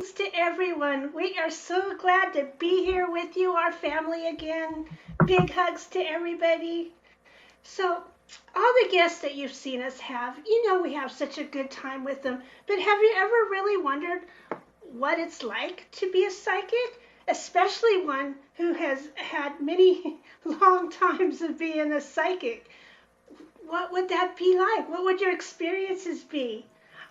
Greetings to everyone. We are so glad to be here with you, our family again. Big hugs to everybody. So, all the guests that you've seen us have, we have such a good time with them. But have you ever really wondered what it's like to be a psychic? Especially one who has had many long times of being a psychic. What would that be like? What would your experiences be?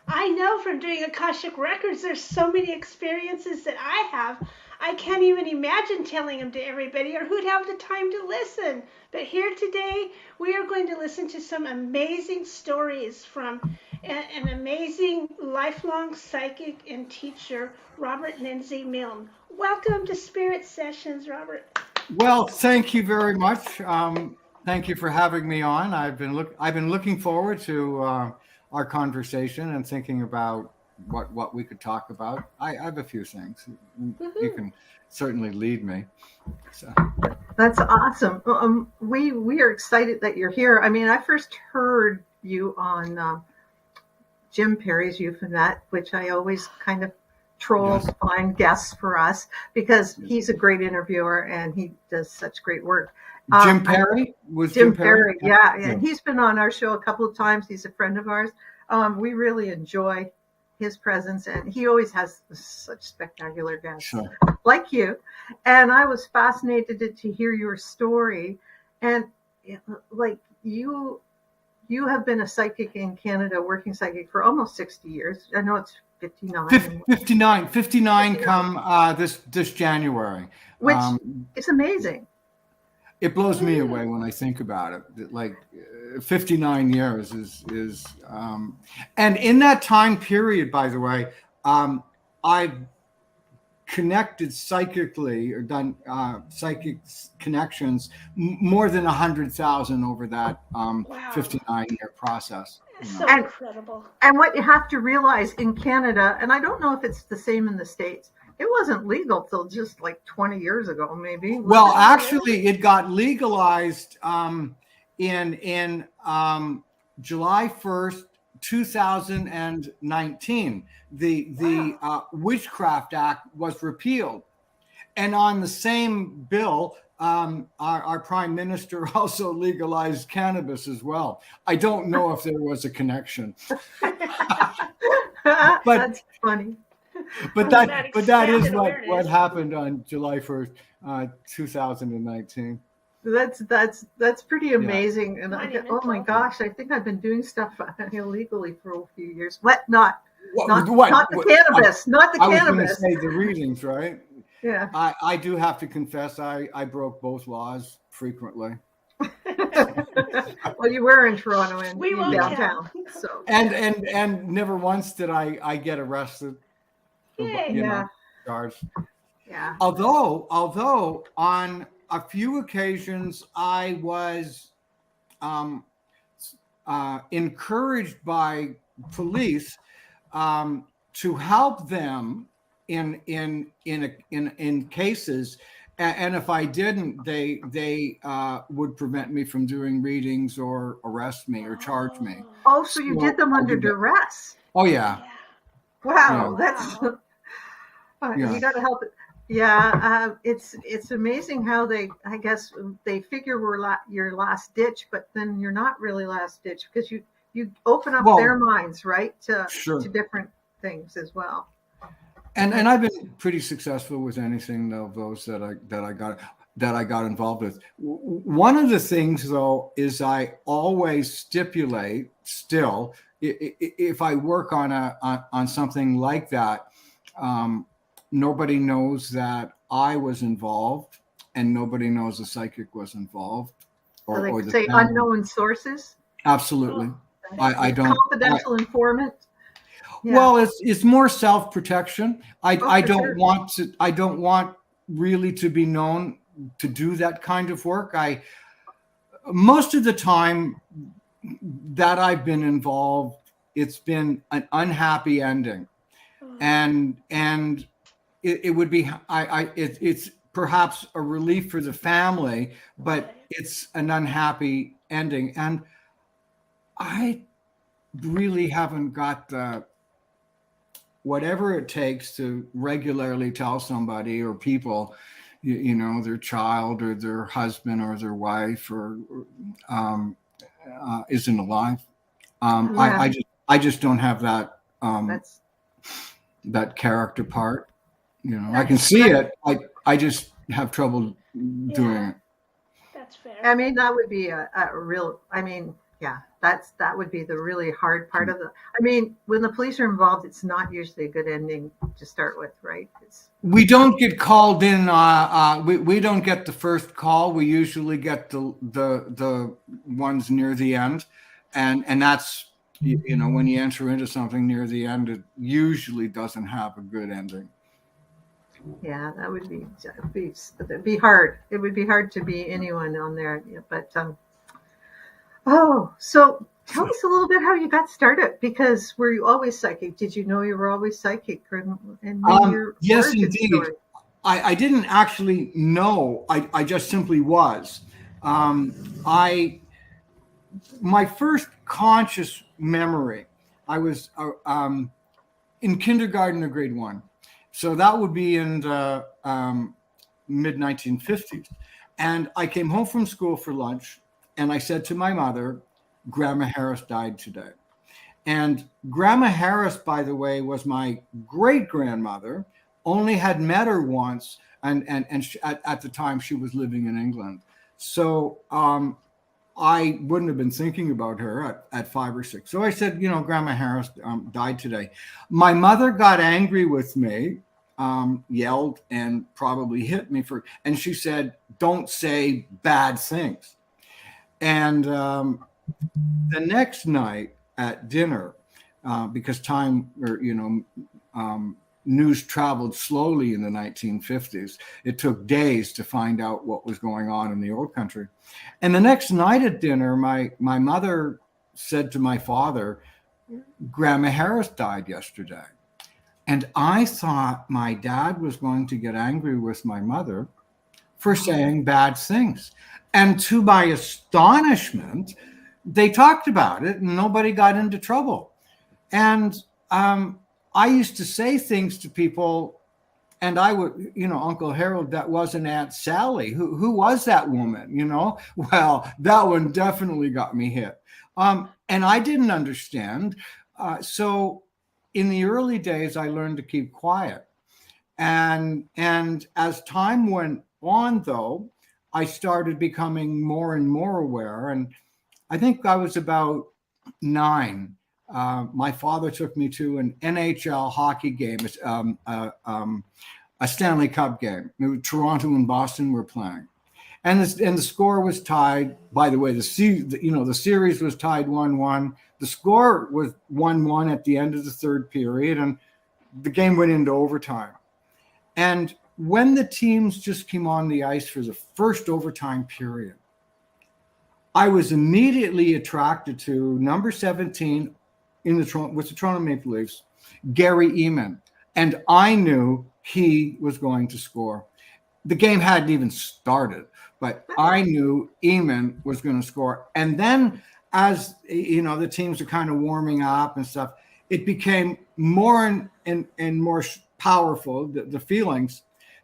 I know from doing Akashic Records, there's so many experiences that I have. I can't even imagine telling them to everybody or who'd have the time to listen. But here today, we are going to listen to some amazing stories from an amazing lifelong psychic and teacher, Robert Lindsy Milne. Welcome to Spirit Sessions, Robert. Well, thank you very much. Thank you for having me on. I've been looking forward to our conversation and thinking about what we could talk about. I have a few things. You can certainly lead me. So. That's awesome. We are excited that you're here. I mean, I first heard you on Jim Perry's Euphonet, which I always kind of troll to find guests for us because he's a great interviewer and he does such great work. Jim Perry? Jim Perry, yeah. And he's been on our show a couple of times. He's a friend of ours. We really enjoy his presence, and he always has such spectacular guests like you. And I was fascinated to hear your story. And like you have been a psychic in Canada, working psychic for almost 60 years. I know it's 59. 59 come this January. Which is amazing. It blows me away when I think about it. Like 59 years is and in that time period, by the way, I've connected psychically or done psychic connections more than 100,000 over that 59-year process. So incredible. And what you have to realize in Canada, and I don't know if it's the same in the States, it wasn't legal till just like 20 years ago, maybe. Well, actually, it got legalized in July 1st, 2019. The Witchcraft Act was repealed. And on the same bill, our prime minister also legalized cannabis as well. I don't know if there was a connection. But that's funny. But that is what happened on July 1st, 2019. That's pretty amazing. And oh my gosh, I think I've been doing stuff illegally for a few years. Not the cannabis. Not the cannabis. I was going to say the readings, right? Yeah. I do have to confess, I broke both laws frequently. Well, you were in Toronto and downtown. So and never once did I get arrested. Charged. Yeah. Although on a few occasions I was encouraged by police to help them in cases, and if I didn't, they would prevent me from doing readings or arrest me or charge me. Oh, so you did them under duress? Oh yeah. Wow, that's you got to help it. Yeah, it's amazing how they figure we're your last ditch, but then you're not really last ditch because you open up their minds, right, to different things as well. And I've been pretty successful with anything of those that I got involved with. One of the things though is I always stipulate still, if I work on something like that, nobody knows that I was involved, and nobody knows the psychic was involved. Or they could say unknown sources. Absolutely, I don't. Confidential informant. Yeah. Well, it's more self-protection. I don't want really to be known to do that kind of work. Most of the time that I've been involved, it's been an unhappy ending, and it would be it's perhaps a relief for the family, but it's an unhappy ending, and I really haven't got whatever it takes to regularly tell somebody or people, their child or their husband or their wife or isn't alive. I just don't have that that character part. I can see it. I just have trouble doing it. That's fair. I mean, that would be a real. I mean, yeah, that would be the really hard part of the. I mean, when the police are involved, it's not usually a good ending to start with, right? We don't get called in. We don't get the first call. We usually get the ones near the end, and that's when you enter into something near the end, it usually doesn't have a good ending. Yeah, that would it'd be hard. It would be hard to be anyone on there. But so tell us a little bit how you got started. Because were you always psychic? Did you know you were always psychic? Yes, indeed. I didn't actually know. I just simply was. My first conscious memory, I was in kindergarten or grade 1. So that would be in the mid-1950s. And I came home from school for lunch, and I said to my mother, Grandma Harris died today. And Grandma Harris, by the way, was my great-grandmother, only had met her once, and she, at the time she was living in England. So I wouldn't have been thinking about her at 5 or 6. So I said, Grandma Harris died today. My mother got angry with me, yelled, and probably hit me and she said, don't say bad things. And the next night at dinner, because time or, news traveled slowly in the 1950s. It took days to find out what was going on in the old country. And the next night at dinner, my mother said to my father, Grandma Harris died yesterday. And I thought my dad was going to get angry with my mother for saying bad things. And to my astonishment, they talked about it and nobody got into trouble. And I used to say things to people, and I would, Uncle Harold, that wasn't Aunt Sally. Who was that woman? Well, that one definitely got me hit. And I didn't understand. So in the early days, I learned to keep quiet. And as time went on, though, I started becoming more and more aware. And I think I was about 9. My father took me to an NHL hockey game, a Stanley Cup game. Toronto and Boston were playing, and the score was tied. By the way, the series was tied 1-1. The score was 1-1 at the end of the third period, and the game went into overtime. And when the teams just came on the ice for the first overtime period, I was immediately attracted to number 17 with the Toronto Maple Leafs, Gary Eman. And I knew he was going to score. The game hadn't even started, but I knew Eman was going to score. And then as, the teams are kind of warming up and stuff, it became more and more powerful, the feelings,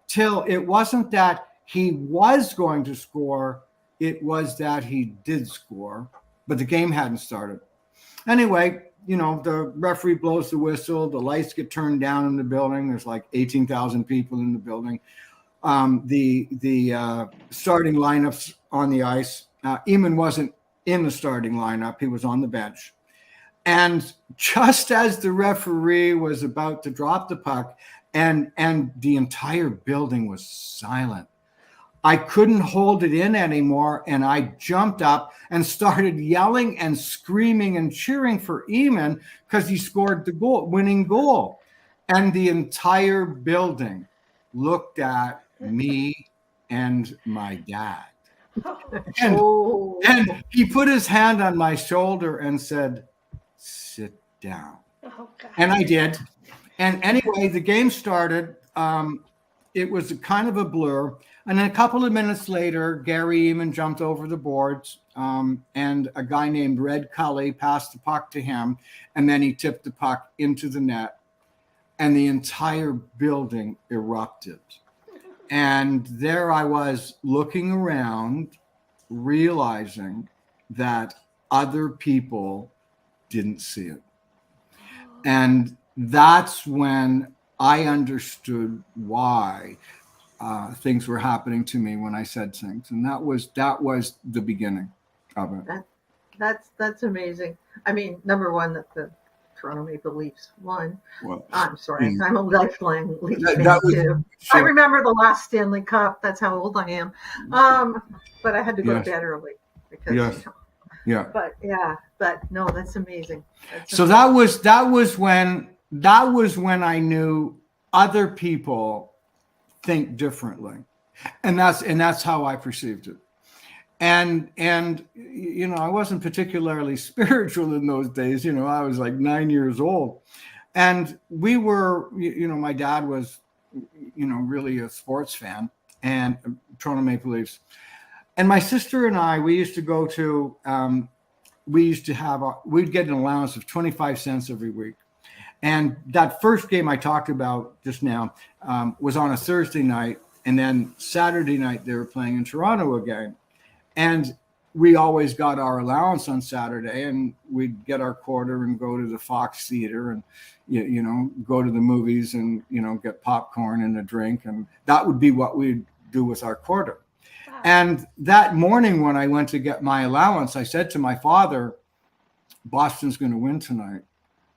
till it wasn't that he was going to score, it was that he did score, but the game hadn't started. Anyway, the referee blows the whistle, the lights get turned down in the building. There's like 18,000 people in the building. The starting lineups on the ice. Eman wasn't in the starting lineup. He was on the bench. And just as the referee was about to drop the puck and the entire building was silent, I couldn't hold it in anymore, and I jumped up and started yelling and screaming and cheering for Eman because he scored the winning goal. And the entire building looked at me and my dad. And he put his hand on my shoulder and said, sit down. And I did. And anyway, the game started. It was kind of a blur. And then a couple of minutes later, Gary Eman jumped over the boards, and a guy named Red Cully passed the puck to him, and then he tipped the puck into the net. and the entire building erupted. And there I was looking around, realizing that other people didn't see it. And that's when I understood why things were happening to me when I said things. And that was the beginning of it. That's amazing. I mean, number one, that the Toronto Maple Leafs won. Well, I'm sorry, I'm a lifelong Leafs fan too. Sure. I remember the last Stanley Cup. That's how old I am. But I had to go to bed early because but no, that's amazing. So that was when I knew other people think differently, and that's how I perceived it. And you know, I wasn't particularly spiritual in those days. You know, I was like 9 years old, and we were, you know, my dad was, you know, really a sports fan and Toronto Maple Leafs, and my sister and I, we used to go to, we'd get an allowance of 25 cents every week. And that first game I talked about just now was on a Thursday night, and then Saturday night they were playing in Toronto again. And we always got our allowance on Saturday, and we'd get our quarter and go to the Fox Theater and, you know, go to the movies and, you know, get popcorn and a drink. And that would be what we'd do with our quarter. Wow. And that morning when I went to get my allowance, I said to my father, Boston's going to win tonight.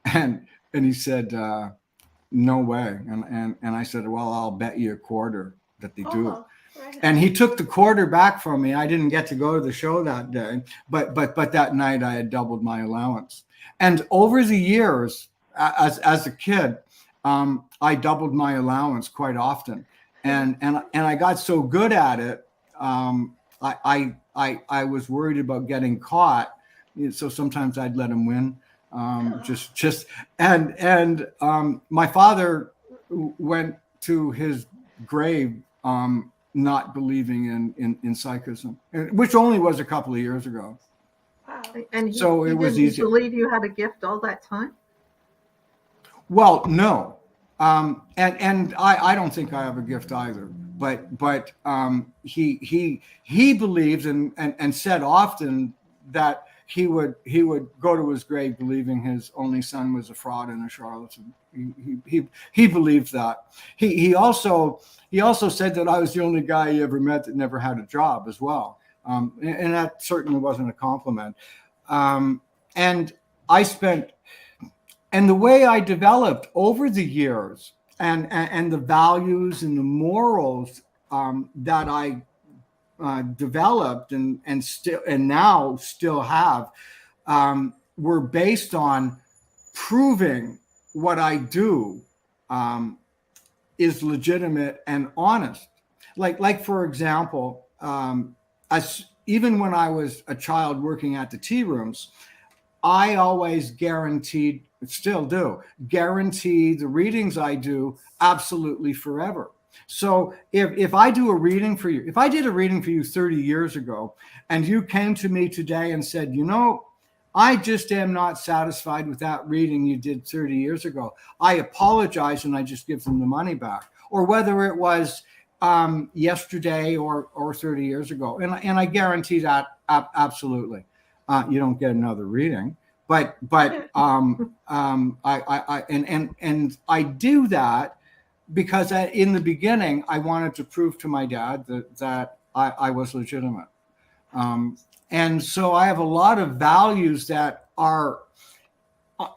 And he said, no way. And I said, well, I'll bet you a quarter that they do it. Right. And he took the quarter back from me. I didn't get to go to the show that day, but that night I had doubled my allowance. And over the years, as a kid, I doubled my allowance quite often, and I got so good at it. I was worried about getting caught, so sometimes I'd let him win. My father went to his grave not believing in psychism, which only was a couple of years ago. Wow. And so it was easy. Believe you had a gift all that time? Well, no. And I don't think I have a gift either. But he believes and said often that he would go to his grave believing his only son was a fraud and a charlatan. He believed that. He also said that I was the only guy he ever met that never had a job as well. And that certainly wasn't a compliment. And the way I developed over the years and the values and the morals that I developed and now still have were based on proving what I do is legitimate and honest. Like for example, even when I was a child working at the tea rooms, I always guaranteed, still do, guarantee the readings I do absolutely forever. So if I do a reading for you, if I did a reading for you 30 years ago, and you came to me today and said, you know, I just am not satisfied with that reading you did 30 years ago, I apologize and I just give them the money back. Or whether it was yesterday or 30 years ago. And I guarantee that absolutely. You don't get another reading. But I do that because in the beginning, I wanted to prove to my dad that I was legitimate. And so I have a lot of values that are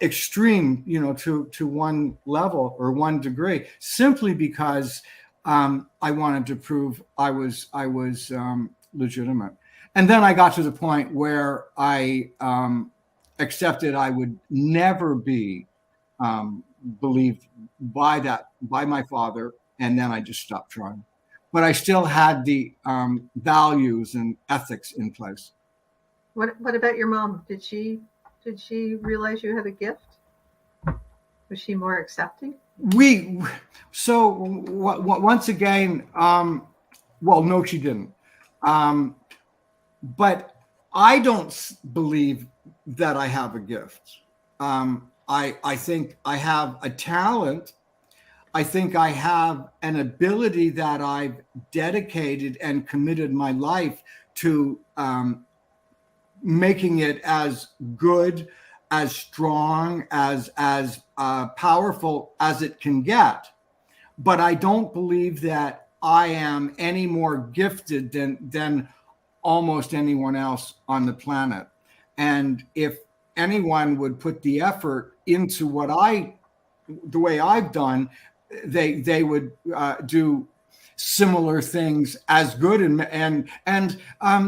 extreme, you know, to one level or one degree, simply because I wanted to prove I was legitimate. And then I got to the point where I accepted I would never be believed by my father, and then I just stopped trying. But I still had the values and ethics in place. What about your mom? Did she realize you had a gift? Was she more accepting? Once again, well, no, she didn't. But I don't believe that I have a gift. I think I have a talent I think I have an ability that I've dedicated and committed my life to making it as good, as strong, as powerful as it can get. But I don't believe that I am any more gifted than almost anyone else on the planet. And if anyone would put the effort into the way I've done, they would do similar things as good, and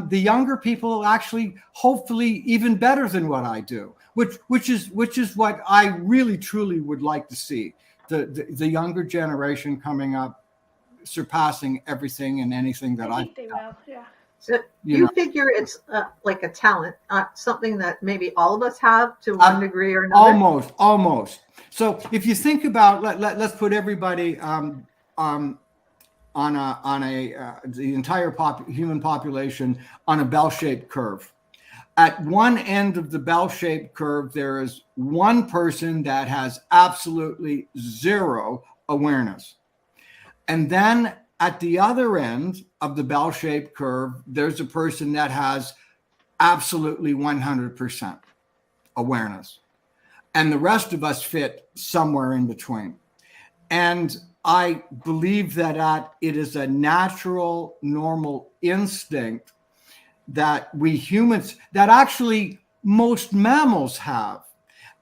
the younger people actually, hopefully, even better than what I do, which is what I really truly would like to see, the younger generation coming up, surpassing everything and anything that I think they will. Yeah. So you figure it's like a talent, something that maybe all of us have to one degree or another? Almost. So if you think about, let's put everybody the entire human population on a bell-shaped curve. At one end of the bell-shaped curve, there is one person that has absolutely zero awareness. And then at the other end of the bell-shaped curve, there's a person that has absolutely 100% awareness. And the rest of us fit somewhere in between. And I believe that it is a natural, normal instinct that we humans, that actually most mammals have.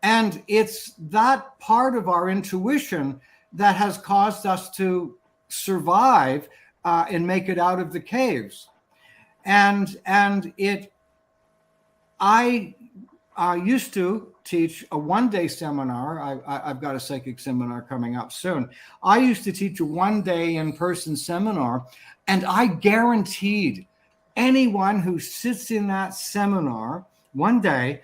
And it's that part of our intuition that has caused us to survive and make it out of the caves. And I used to teach a one-day seminar. I've got a psychic seminar coming up soon. I used to teach a one-day in-person seminar, and I guaranteed anyone who sits in that seminar one day,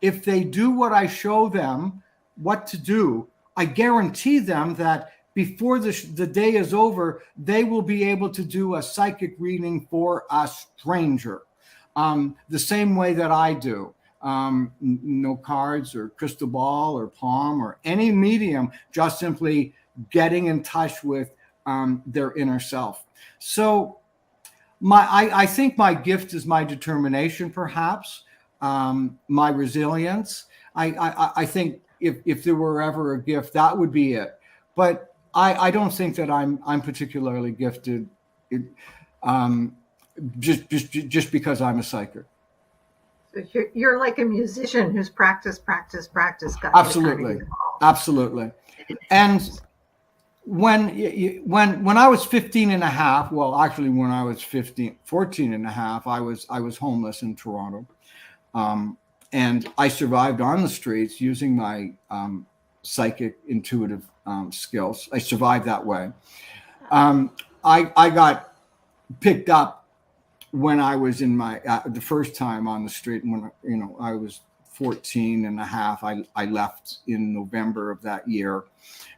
if they do what I show them what to do, I guarantee them that before the day is over, they will be able to do a psychic reading for a stranger, the same way that I do. No cards or crystal ball or palm or any medium, just simply getting in touch with their inner self. So I think my gift is my determination, perhaps, my resilience. I think if there were ever a gift, that would be it. But I don't think that I'm particularly gifted, just because I'm a psychic. So you're like a musician who's practice. Absolutely. And when I was 15 and a half, well, actually when I was 14 and a half, I was homeless in Toronto. And I survived on the streets using my psychic intuitive skills. I survived that way. I got picked up when I was in my the first time on the street, when I was 14 and a half. I left in November of that year,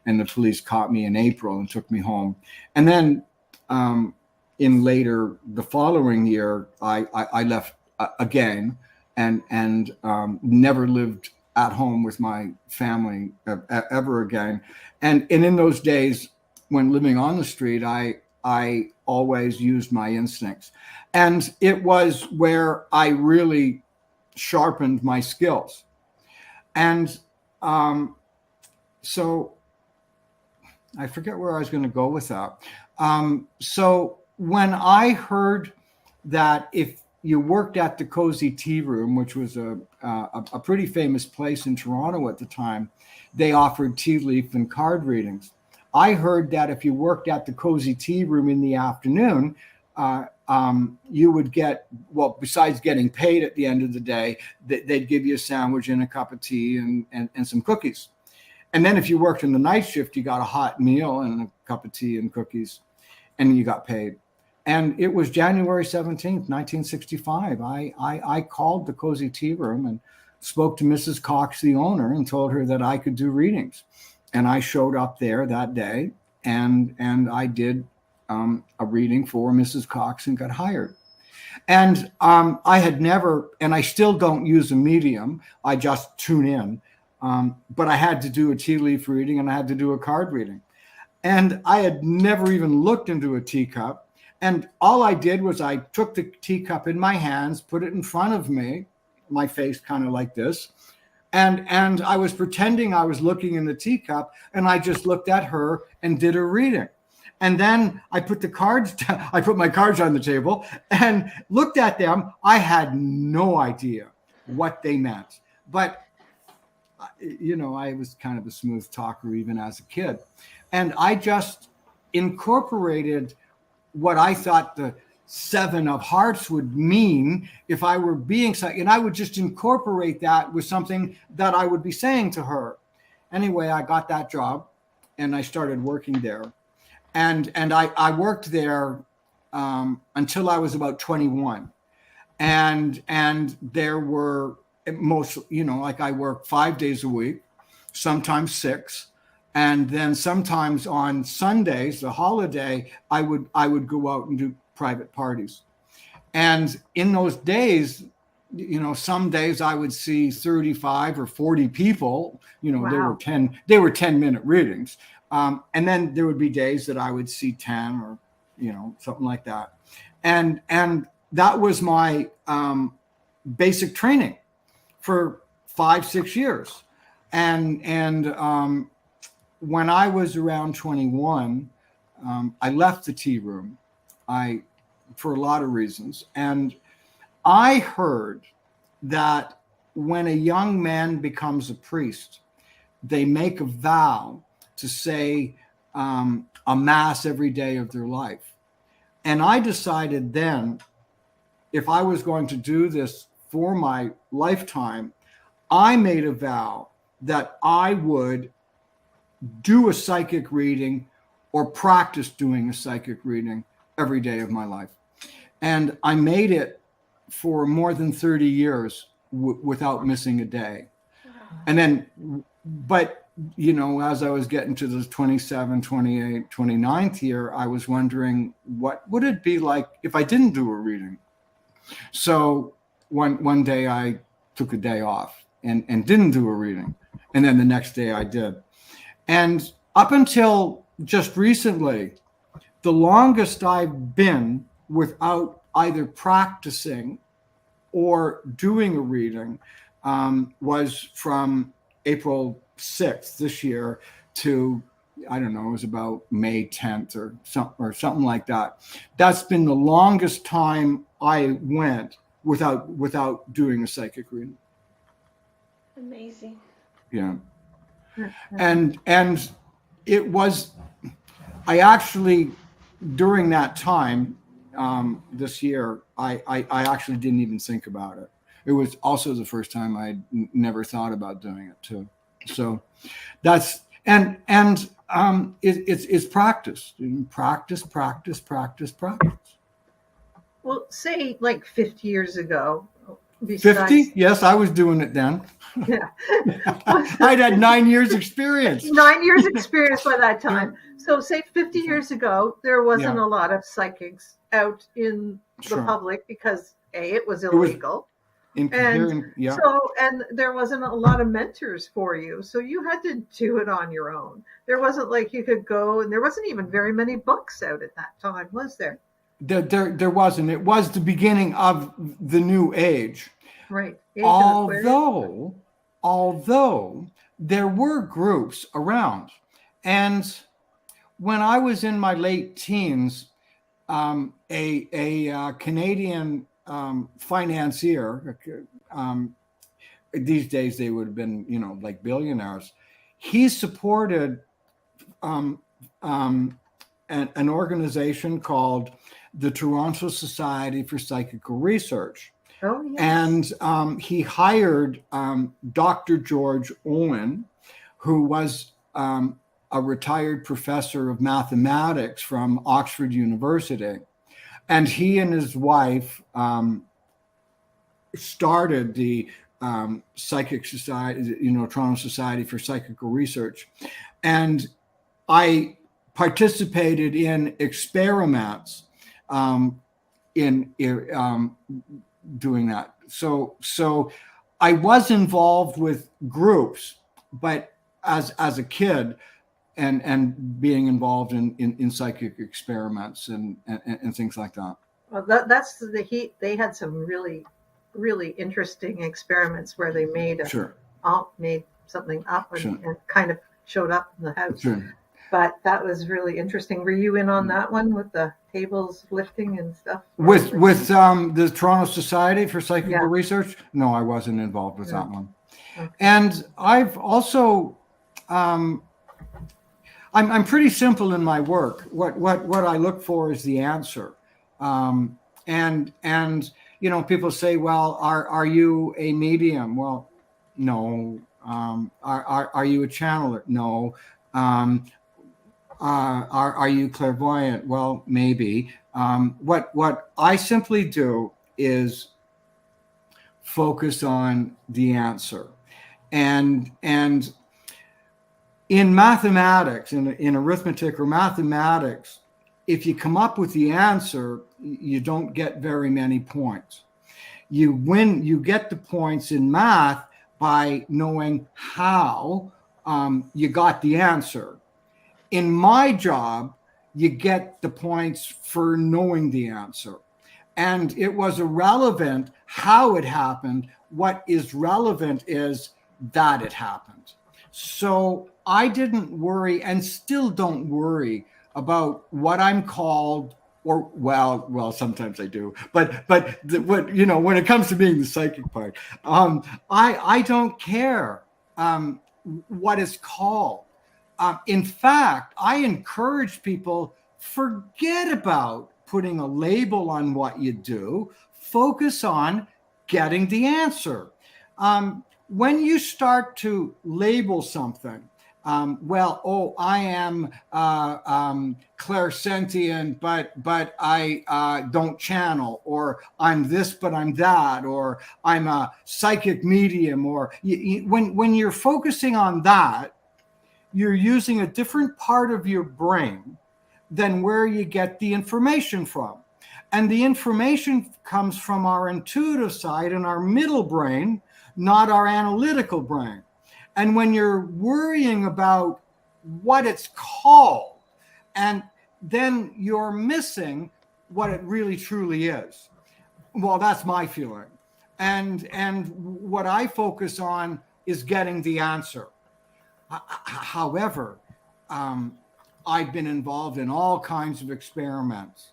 and the police caught me in April and took me home. And then in later the following year, I left again and never lived at home with my family ever again. And in those days when living on the street, I always used my instincts. And it was where I really sharpened my skills. And so I forget where I was going to go with that. So when I heard that if you worked at the Cozy Tea Room, which was a pretty famous place in Toronto at the time, they offered tea leaf and card readings. I heard that if you worked at the Cozy Tea Room in the afternoon, you would get, well, besides getting paid at the end of the day, they'd give you a sandwich and a cup of tea and some cookies. And then if you worked in the night shift, you got a hot meal and a cup of tea and cookies, and you got paid. And it was January 17th, 1965. I called the Cozy Tea Room and spoke to Mrs. Cox, the owner, and told her that I could do readings. And I showed up there that day, and I did a reading for Mrs. Cox and got hired. And I had never, and I still don't use a medium. I just tune in. But I had to do a tea leaf reading and I had to do a card reading. And I had never even looked into a teacup. And all I did was I took the teacup in my hands, put it in front of me, my face kind of like this. And I was pretending I was looking in the teacup, and I just looked at her and did a reading. And then I put the cards down, I put my cards on the table and looked at them. I had no idea what they meant. But, you know, I was kind of a smooth talker even as a kid. And I just incorporated what I thought the 7 of hearts would mean if I were being psychic, and I would just incorporate that with something that I would be saying to her. Anyway, I got that job and I started working there. And I worked there until I was about 21. And there were most, you know, like I worked 5 days a week, sometimes 6. And then sometimes on Sundays, the holiday, I would go out and do private parties. And in those days, you know, some days I would see 35 or 40 people, you know, wow. They were 10-minute readings. And then there would be days that I would see 10 or, you know, something like that. And that was my basic training for 5-6 years. And when I was around 21, I left the tea room. For a lot of reasons. And I heard that when a young man becomes a priest, they make a vow to say a mass every day of their life. And I decided then, if I was going to do this for my lifetime, I made a vow that I would do a psychic reading or practice doing a psychic reading every day of my life. And I made it for more than 30 years without missing a day. And then, but, you know, as I was getting to the 27, 28, 29th year, I was wondering, what would it be like if I didn't do a reading? So one day I took a day off and didn't do a reading. And then the next day I did. And up until just recently, the longest I've been without either practicing or doing a reading was from April 6th this year to, I don't know, it was about May 10th or something like that. That's been the longest time I went without doing a psychic reading. Amazing. Yeah. And it was, I actually, during that time, this year, I actually didn't even think about it. It was also the first time I'd never thought about doing it too. So that's, and it's practice, practice. Well, say like 50 years ago. 50? Yes, I was doing it then. Yeah. I'd had 9 years experience. 9 years experience by that time. So say 50 years ago, there wasn't a lot of psychics out in the public because it was illegal. And there wasn't a lot of mentors for you. So you had to do it on your own. There wasn't like you could go, and there wasn't even very many books out at that time, was there? There wasn't. It was the beginning of the new age. Right. Although there were groups around. And when I was in my late teens, a Canadian financier, these days they would have been, you know, like billionaires. He supported an organization called the Toronto Society for Psychical Research. Oh, yes. And he hired Dr. George Owen, who was a retired professor of mathematics from Oxford University. And he and his wife started the Psychic Society, you know, Toronto Society for Psychical Research. And I participated in experiments in doing that. So I was involved with groups but as a kid, and being involved in psychic experiments and things like that. Well, they had some really, really interesting experiments where they made something up and kind of showed up in the house. Sure. But that was really interesting. Were you in on that one with the tables lifting and stuff? With the Toronto Society for Psychical Research? No, I wasn't involved with that one. Okay. And I've also, I'm pretty simple in my work. What I look for is the answer. And people say, well, are you a medium? Well, no. Are you a channeler? No. Are you clairvoyant? Well, maybe. What I simply do is focus on the answer, and in mathematics, in arithmetic or mathematics, if you come up with the answer, you don't get very many points. You get the points in math by knowing how you got the answer. In my job, you get the points for knowing the answer. And it was irrelevant how it happened. What is relevant is that it happened. So I didn't worry, and still don't worry, about what I'm called, or well, sometimes I do, but when it comes to being the psychic part, I don't care what it's called. In fact, I encourage people, forget about putting a label on what you do. Focus on getting the answer. When you start to label something, I am clairsentient, but I don't channel, or I'm this, but I'm that, or I'm a psychic medium, or when you're focusing on that, you're using a different part of your brain than where you get the information from. And the information comes from our intuitive side and our middle brain, not our analytical brain. And when you're worrying about what it's called, and then you're missing what it really truly is. Well, that's my feeling. And what I focus on is getting the answer. However, I've been involved in all kinds of experiments.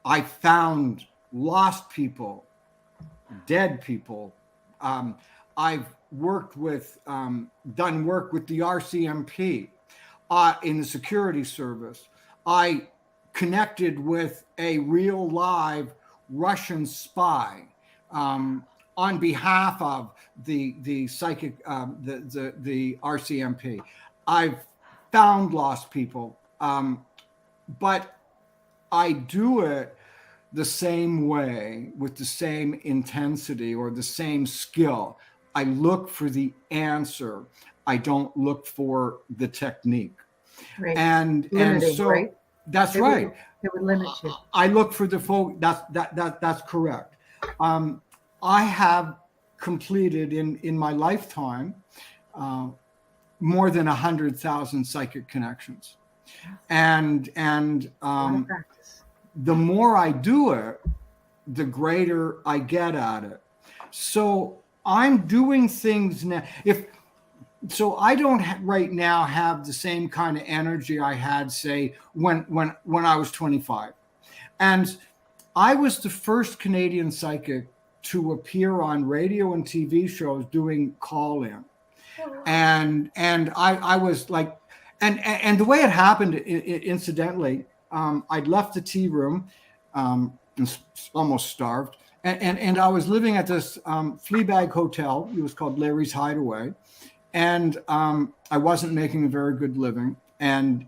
I found lost people, dead people. I've worked with, done work with the RCMP in the security service. I connected with a real live Russian spy on behalf of the psychic, the RCMP. I've found lost people, but I do it the same way, with the same intensity or the same skill. I look for the answer. I don't look for the technique. Right. And so right? That's right. It would limit you. I look for the that's correct. I have completed in my lifetime more than 100,000 psychic connections, and the more I do it, the greater I get at it. So I'm doing things now. So I don't right now have the same kind of energy I had, say, when I was 25. And I was the first Canadian psychic to appear on radio and TV shows doing call-in. And I was like, and the way it happened, incidentally, I'd left the tea room, and almost starved. And I was living at this Fleabag hotel. It was called Larry's Hideaway. And I wasn't making a very good living. And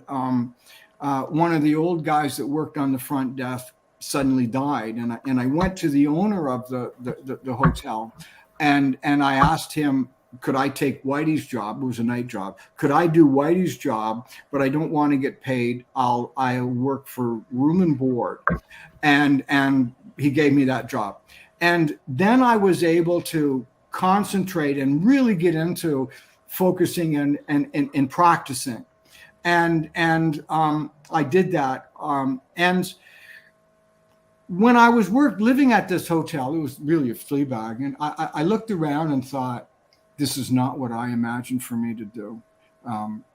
one of the old guys that worked on the front desk suddenly died. And I went to the owner of the hotel, and I asked him, could I take Whitey's job? It was a night job. Could I do Whitey's job? But I don't want to get paid. I'll work for room and board. And he gave me that job. And then I was able to concentrate and really get into focusing and practicing. And I did that. And when I was living at this hotel, it was really a flea bag. And I looked around and thought, this is not what I imagined for me to do.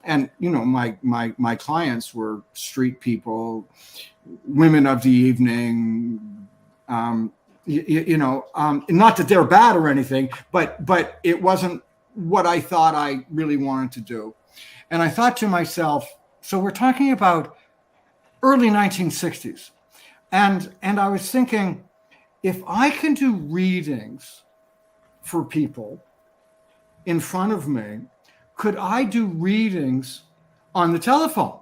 And, you know, my clients were street people, women of the evening, not that they're bad or anything, but it wasn't what I thought I really wanted to do. And I thought to myself, so we're talking about early 1960s. And I was thinking, if I can do readings for people in front of me, could I do readings on the telephone?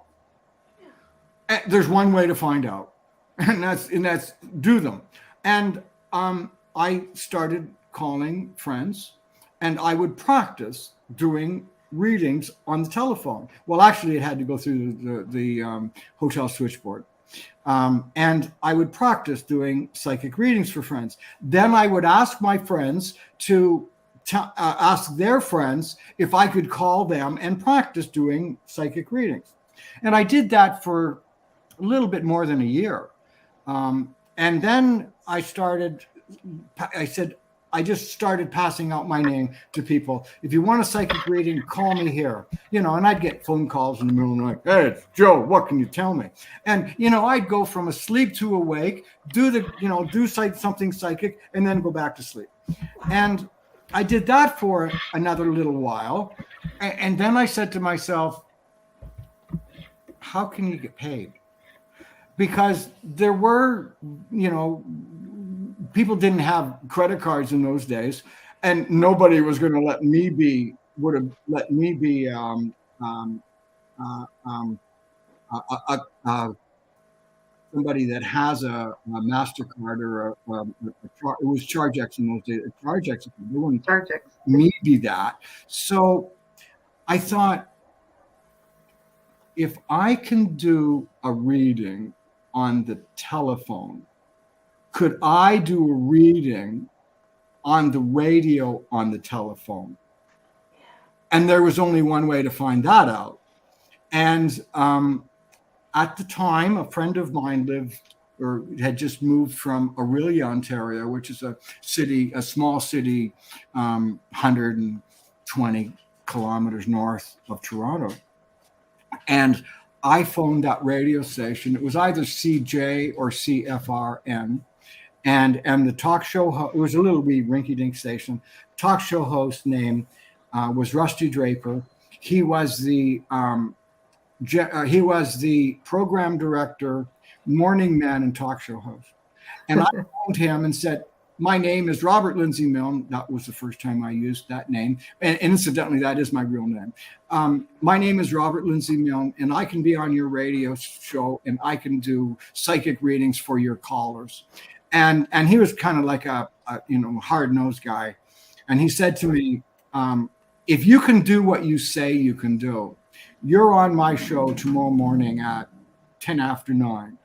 And there's one way to find out, and that's do them. And I started calling friends, and I would practice doing readings on the telephone. Well, actually, it had to go through the hotel switchboard. And I would practice doing psychic readings for friends. Then I would ask my friends to ask their friends if I could call them and practice doing psychic readings. And I did that for a little bit more than a year. And then I just started passing out my name to people. If you want a psychic reading, call me here. You know, and I'd get phone calls in the middle of the night. Hey, it's Joe, what can you tell me? And, you know, I'd go from asleep to awake, do something psychic, and then go back to sleep. And I did that for another little while. And then I said to myself, how can you get paid? Because there were, you know, people didn't have credit cards in those days, and nobody was going to would have let me be somebody that has a MasterCard or it was ChargeX in those days. ChargeX, they wouldn't me be that. So I thought, if I can do a reading on the telephone, could I do a reading on the radio on the telephone? And there was only one way to find that out. And at the time, a friend of mine had just moved from Orillia, Ontario, which is a small city, 120 kilometers north of Toronto. And I phoned that radio station. It was either CJ or CFRN. And the talk show, it was a little wee rinky-dink station. Talk show host name was Rusty Draper. He was the program director, morning man, and talk show host. And I phoned him and said, my name is Robert Lindsy Milne. That was the first time I used that name. And incidentally, that is my real name. My name is Robert Lindsy Milne, and I can be on your radio show, and I can do psychic readings for your callers. And he was kind of like a hard-nosed guy. And he said to me, if you can do what you say you can do, you're on my show tomorrow morning at 10 after 9.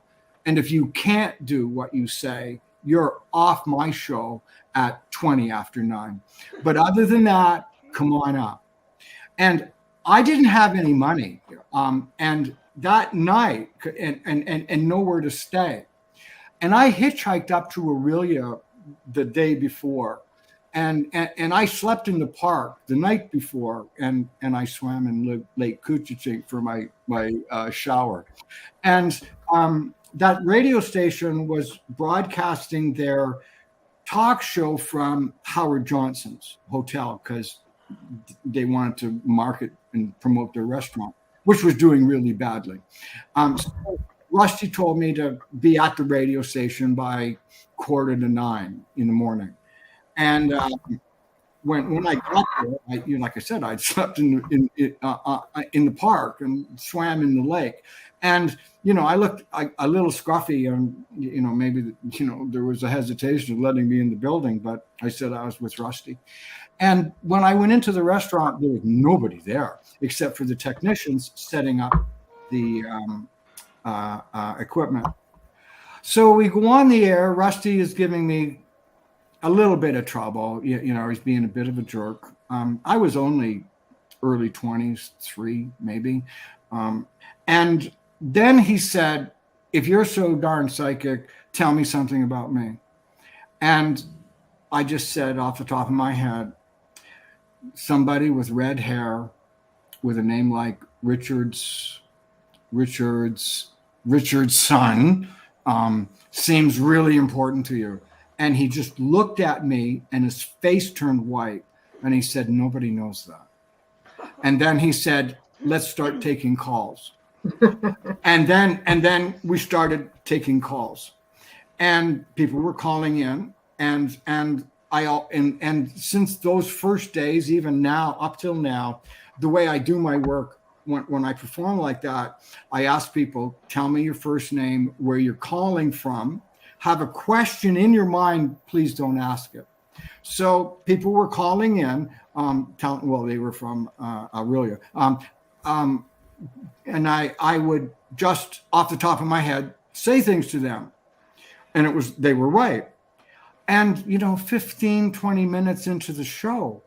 And if you can't do what you say, you're off my show at 20 after 9. But other than that, come on up. And I didn't have any money. And that night, and nowhere to stay. And I hitchhiked up to Orillia the day before. And I slept in the park the night before, and I swam in Lake Couchiching for my shower. And that radio station was broadcasting their talk show from Howard Johnson's hotel because they wanted to market and promote their restaurant, which was doing really badly. So Rusty told me to be at the radio station by 8:45 in the morning. And when I got there, like I said, I'd slept in the park and swam in the lake. And, I looked a little scruffy, and, maybe, there was a hesitation of letting me in the building, but I said I was with Rusty. And when I went into the restaurant, there was nobody there except for the technicians setting up the equipment. So we go on the air. Rusty is giving me a little bit of trouble. He's being a bit of a jerk. I was only early 20s, 3 maybe. And then he said, if you're so darn psychic, tell me something about me. And I just said off the top of my head, somebody with red hair with a name like Richard's son seems really important to you. And he just looked at me and his face turned white. And he said, nobody knows that. And then he said, let's start taking calls. And then we started taking calls. And people were calling in. And since those first days, even now, up till now, the way I do my work, when I perform like that, I ask people, tell me your first name, where you're calling from, have a question in your mind, please don't ask it. So people were calling in, they were from Aurelia. And I would just off the top of my head say things to them. And they were right. And, 15, 20 minutes into the show,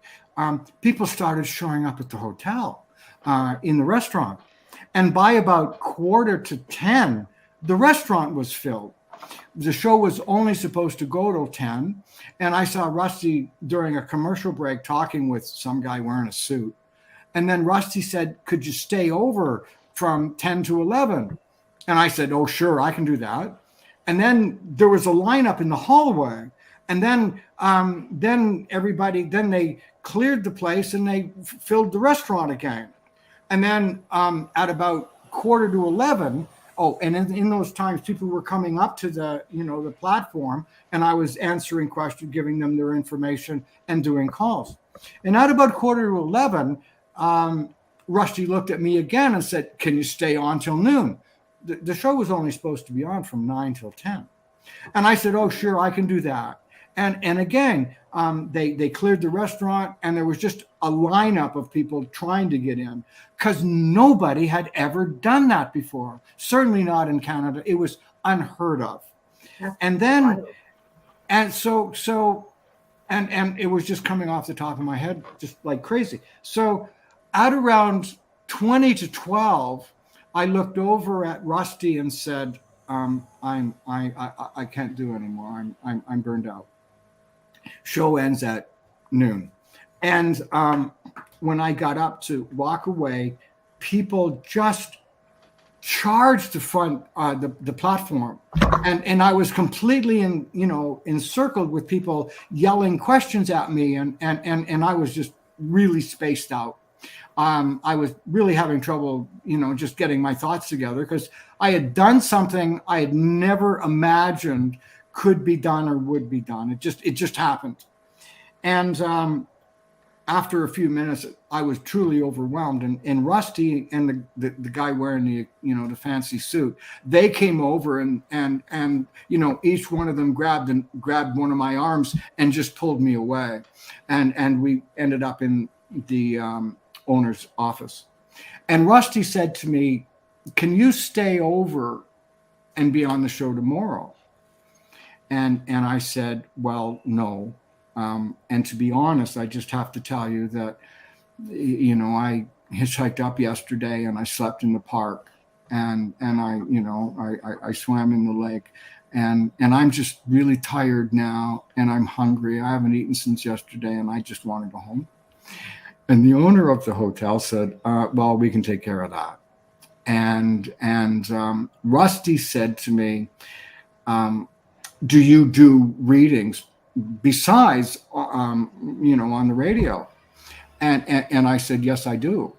people started showing up at the hotel, in the restaurant. And by about 9:45, the restaurant was filled. The show was only supposed to go till 10. And I saw Rusty during a commercial break talking with some guy wearing a suit. And then Rusty said, could you stay over from 10 to 11? And I said, oh, sure, I can do that. And then there was a lineup in the hallway. And then they cleared the place and they filled the restaurant again. And then at about 9:45, and in those times, people were coming up to the platform, and I was answering questions, giving them their information and doing calls. And at about 9:45, Rusty looked at me again and said, can you stay on till noon? The show was only supposed to be on from 9 till 10. And I said, oh, sure, I can do that. And again, they cleared the restaurant, and there was just a lineup of people trying to get in because nobody had ever done that before. Certainly not in Canada. It was unheard of. And then, and so it was just coming off the top of my head, just like crazy. So at around 20 to 12, I looked over at Rusty and said, I can't do anymore. I'm burned out. Show ends at noon. And when I got up to walk away, people just charged the front, the platform. And I was completely encircled with people yelling questions at me. And I was just really spaced out. I was really having trouble, just getting my thoughts together because I had done something I had never imagined could be done or would be done. It just happened. And after a few minutes, I was truly overwhelmed. And Rusty and the guy wearing the fancy suit, they came over and each one of them grabbed one of my arms and just pulled me away. And we ended up in the owner's office. And Rusty said to me, can you stay over and be on the show tomorrow? And I said, well, no. And to be honest, I just have to tell you that, I hitchhiked up yesterday and I slept in the park and I swam in the lake and I'm just really tired now and I'm hungry. I haven't eaten since yesterday and I just want to go home. And the owner of the hotel said, well, we can take care of that. And Rusty said to me, do you do readings besides, on the radio? And I said, yes, I do.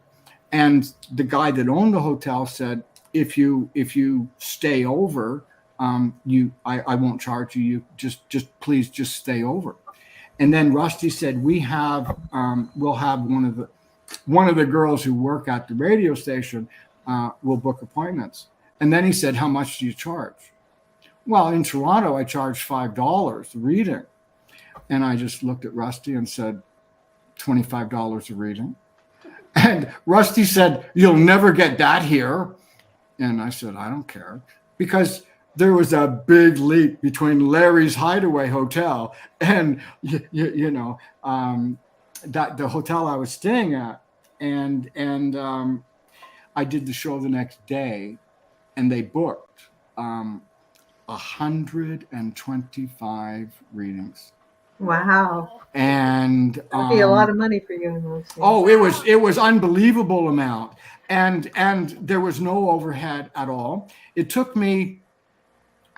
And the guy that owned the hotel said, if you stay over, I won't charge you. You just please just stay over. And then Rusty said, we'll have one of the girls who work at the radio station will book appointments. And then he said, how much do you charge? Well, in Toronto, I charge $5 a reading. And I just looked at Rusty and said, $25 a reading. And Rusty said, you'll never get that here. And I said, I don't care. Because there was a big leap between Larry's Hideaway Hotel and, that the hotel I was staying at. I did the show the next day, and they booked 125 readings. Wow. And that'd be a lot of money for you in those days. Oh, it was unbelievable amount. And there was no overhead at all. It took me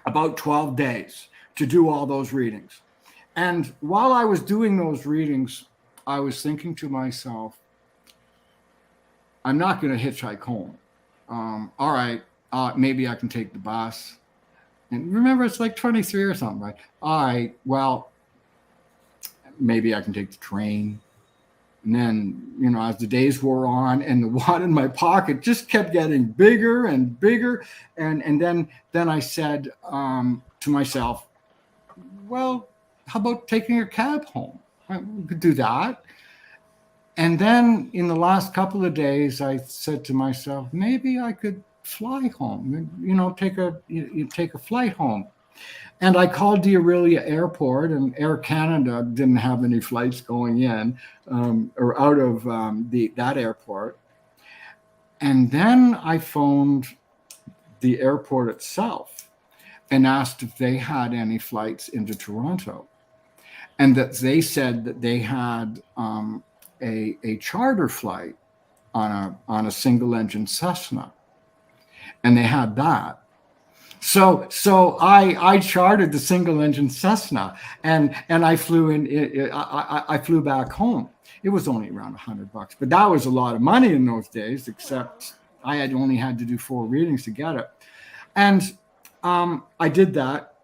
about 12 days to do all those readings. And while I was doing those readings, I was thinking to myself, I'm not going to hitchhike home. All right, maybe I can take the bus. And remember, it's like 23 or something, right? All right, well, maybe I can take the train. And then, you know, as the days wore on and the wad in my pocket just kept getting bigger and bigger. And then I said to myself, well, how about taking a cab home? We could do that. And then in the last couple of days, I said to myself, maybe I could fly home, you know, take a flight home. And I called the Aurelia Airport, and Air Canada didn't have any flights going in or out of that airport. And then I phoned the airport itself and asked if they had any flights into Toronto. And that they said that they had a charter flight on a single engine Cessna. And they had that. So I chartered the single engine Cessna and I flew I flew back home. It was only around $100, but that was a lot of money in those days, except I had only had to do 4 readings to get it. And I did that.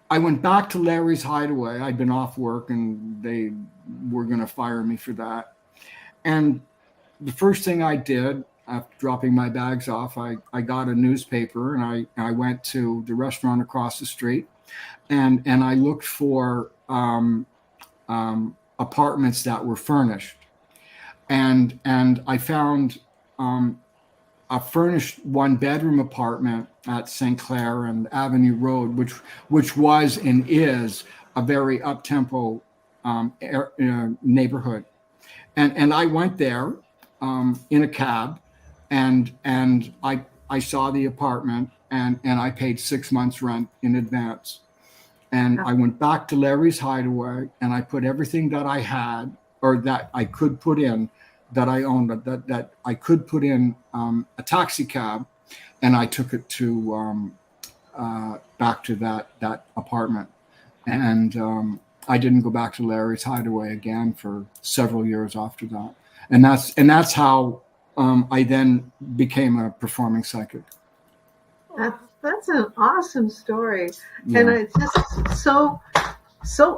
I went back to Larry's Hideaway. I'd been off work and they were going to fire me for that. And the first thing I did after dropping my bags off, I got a newspaper and I went to the restaurant across the street and I looked for apartments that were furnished. And I found a furnished 1-bedroom apartment at St. Clair and Avenue Road, which was and is a very up-tempo neighborhood. And I went there in a cab. And I saw the apartment and I paid 6 months rent in advance. And I went back to Larry's Hideaway and I put everything that I had or that I could put in that I owned, that I could put in a taxi cab, and I took it to back to that apartment. And I didn't go back to Larry's Hideaway again for several years after that. And that's how I then became a performing psychic. That's an awesome story. Yeah. And it's just so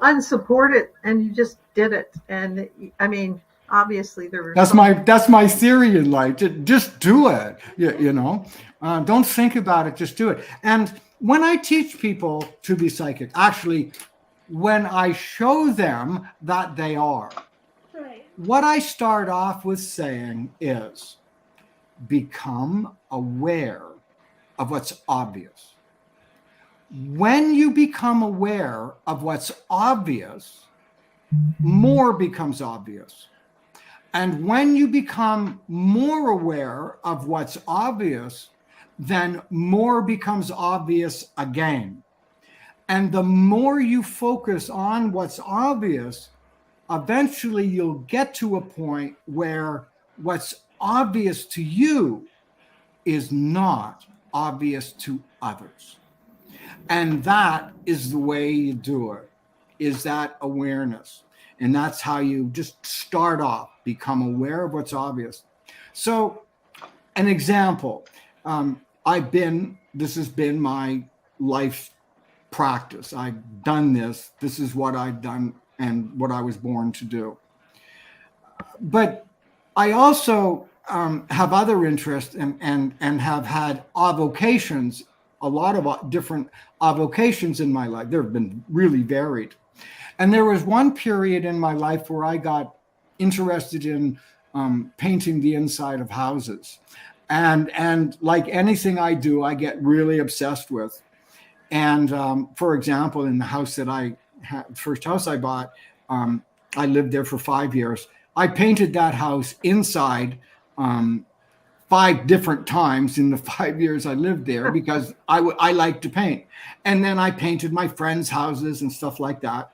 unsupported, and you just did it. And I mean, obviously there were that's my theory in life. Just do it. You know, don't think about it. Just do it. And when I teach people to be psychic, actually, when I show them that they are, what I start off with saying is, become aware of what's obvious. When you become aware of what's obvious, more becomes obvious. And when you become more aware of what's obvious, then more becomes obvious again. And the more you focus on what's obvious, eventually you'll get to a point where what's obvious to you is not obvious to others. And that is the way you do it, is that awareness. And that's how you just start off, become aware of what's obvious. So an example, this has been my life practice. I've done this. This is what I've done and what I was born to do. But I also have other interests and have had avocations, a lot of different avocations in my life. They've been really varied. And there was one period in my life where I got interested in painting the inside of houses. And like anything I do, I get really obsessed with. And for example, in the house that first house I bought, I lived there for 5 years. I painted that house inside 5 different times in the 5 years I lived there because I like to paint. And then I painted my friends' houses and stuff like that.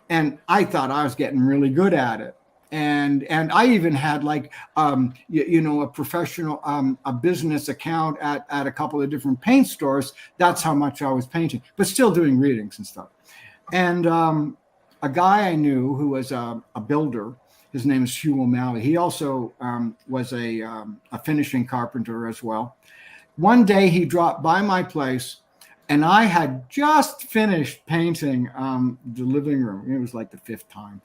And I thought I was getting really good at it. And I even had like, a professional, a business account at a couple of different paint stores. That's how much I was painting, but still doing readings and stuff. And a guy I knew who was a builder, his name is Hugh O'Malley. He also was a finishing carpenter as well. One day he dropped by my place, and I had just finished painting the living room. It was like the 5th time.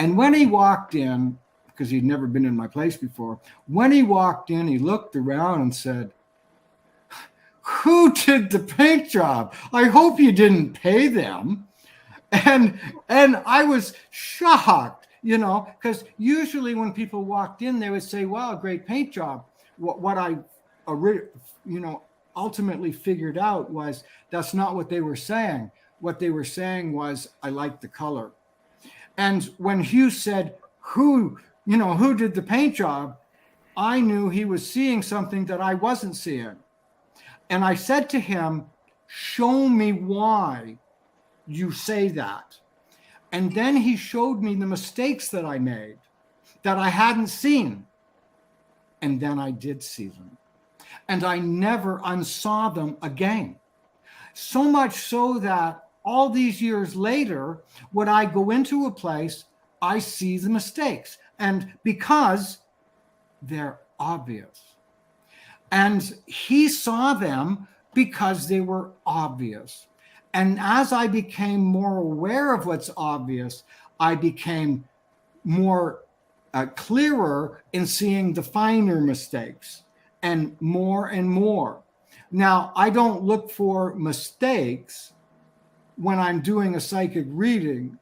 And when he walked in, because he'd never been in my place before, when he walked in, he looked around and said, "Who did the paint job? I hope you didn't pay them." And I was shocked, because usually when people walked in, they would say, "Wow, great paint job." What I, ultimately figured out was that's not what they were saying. What they were saying was, "I like the color." And when Hugh said, who did the paint job, I knew he was seeing something that I wasn't seeing. And I said to him, "Show me why you say that." And then he showed me the mistakes that I made that I hadn't seen. And then I did see them. And I never unsaw them again. So much so that all these years later, when I go into a place, I see the mistakes. And because they're obvious. And he saw them because they were obvious. And as I became more aware of what's obvious, I became more clearer in seeing the finer mistakes and more. Now, I don't look for mistakes when I'm doing a psychic reading.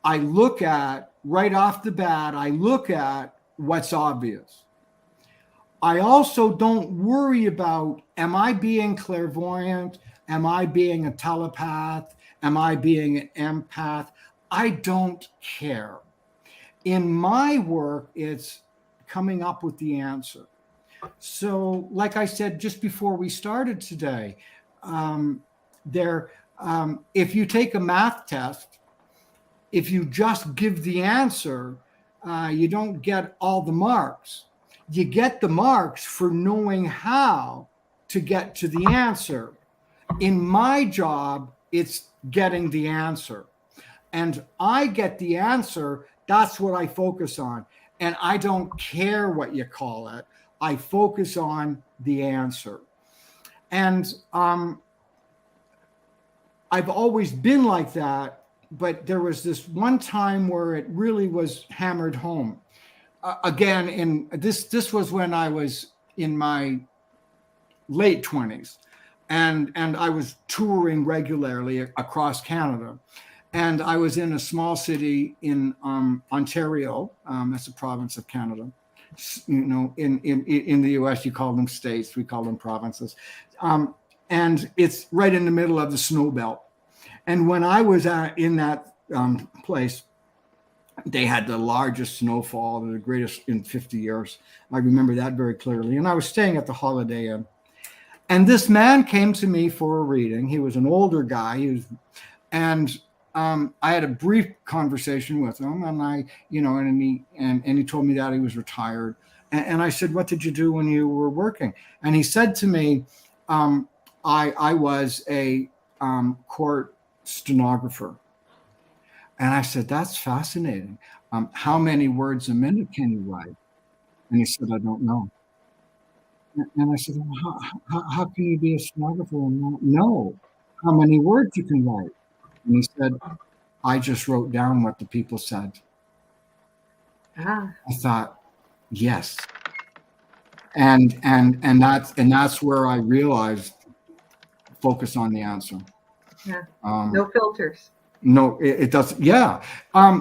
I look at, right off the bat, I look at what's obvious. I also don't worry about, am I being clairvoyant? Am I being a telepath? Am I being an empath? I don't care. In my work, it's coming up with the answer. So, like I said just before we started today, if you take a math test, if you just give the answer, you don't get all the marks. You get the marks for knowing how to get to the answer. In my job, it's getting the answer. And I get the answer, that's what I focus on. And I don't care what you call it. I focus on the answer. And I've always been like that, but there was this one time where it really was hammered home. Again, this was when I was in my late 20s, and I was touring regularly across Canada. And I was in a small city in Ontario. That's a province of Canada. In the US, you call them states. We call them provinces. And it's right in the middle of the snow belt. And when I was in that place, they had the largest snowfall, the greatest in 50 years. I remember that very clearly. And I was staying at the Holiday Inn. And this man came to me for a reading. He was an older guy. I had a brief conversation with him, and he told me that he was retired. And I said, "What did you do when you were working?" And he said to me, I was a court stenographer. And I said, "That's fascinating. How many words a minute can you write?" And he said, "I don't know." And I said, "Well, how can you be a stenographer and not know how many words you can write?" And he said, "I just wrote down what the people said." I thought, yes. And that's where I realized, focus on the answer. Yeah. No filters. No, it doesn't. Yeah.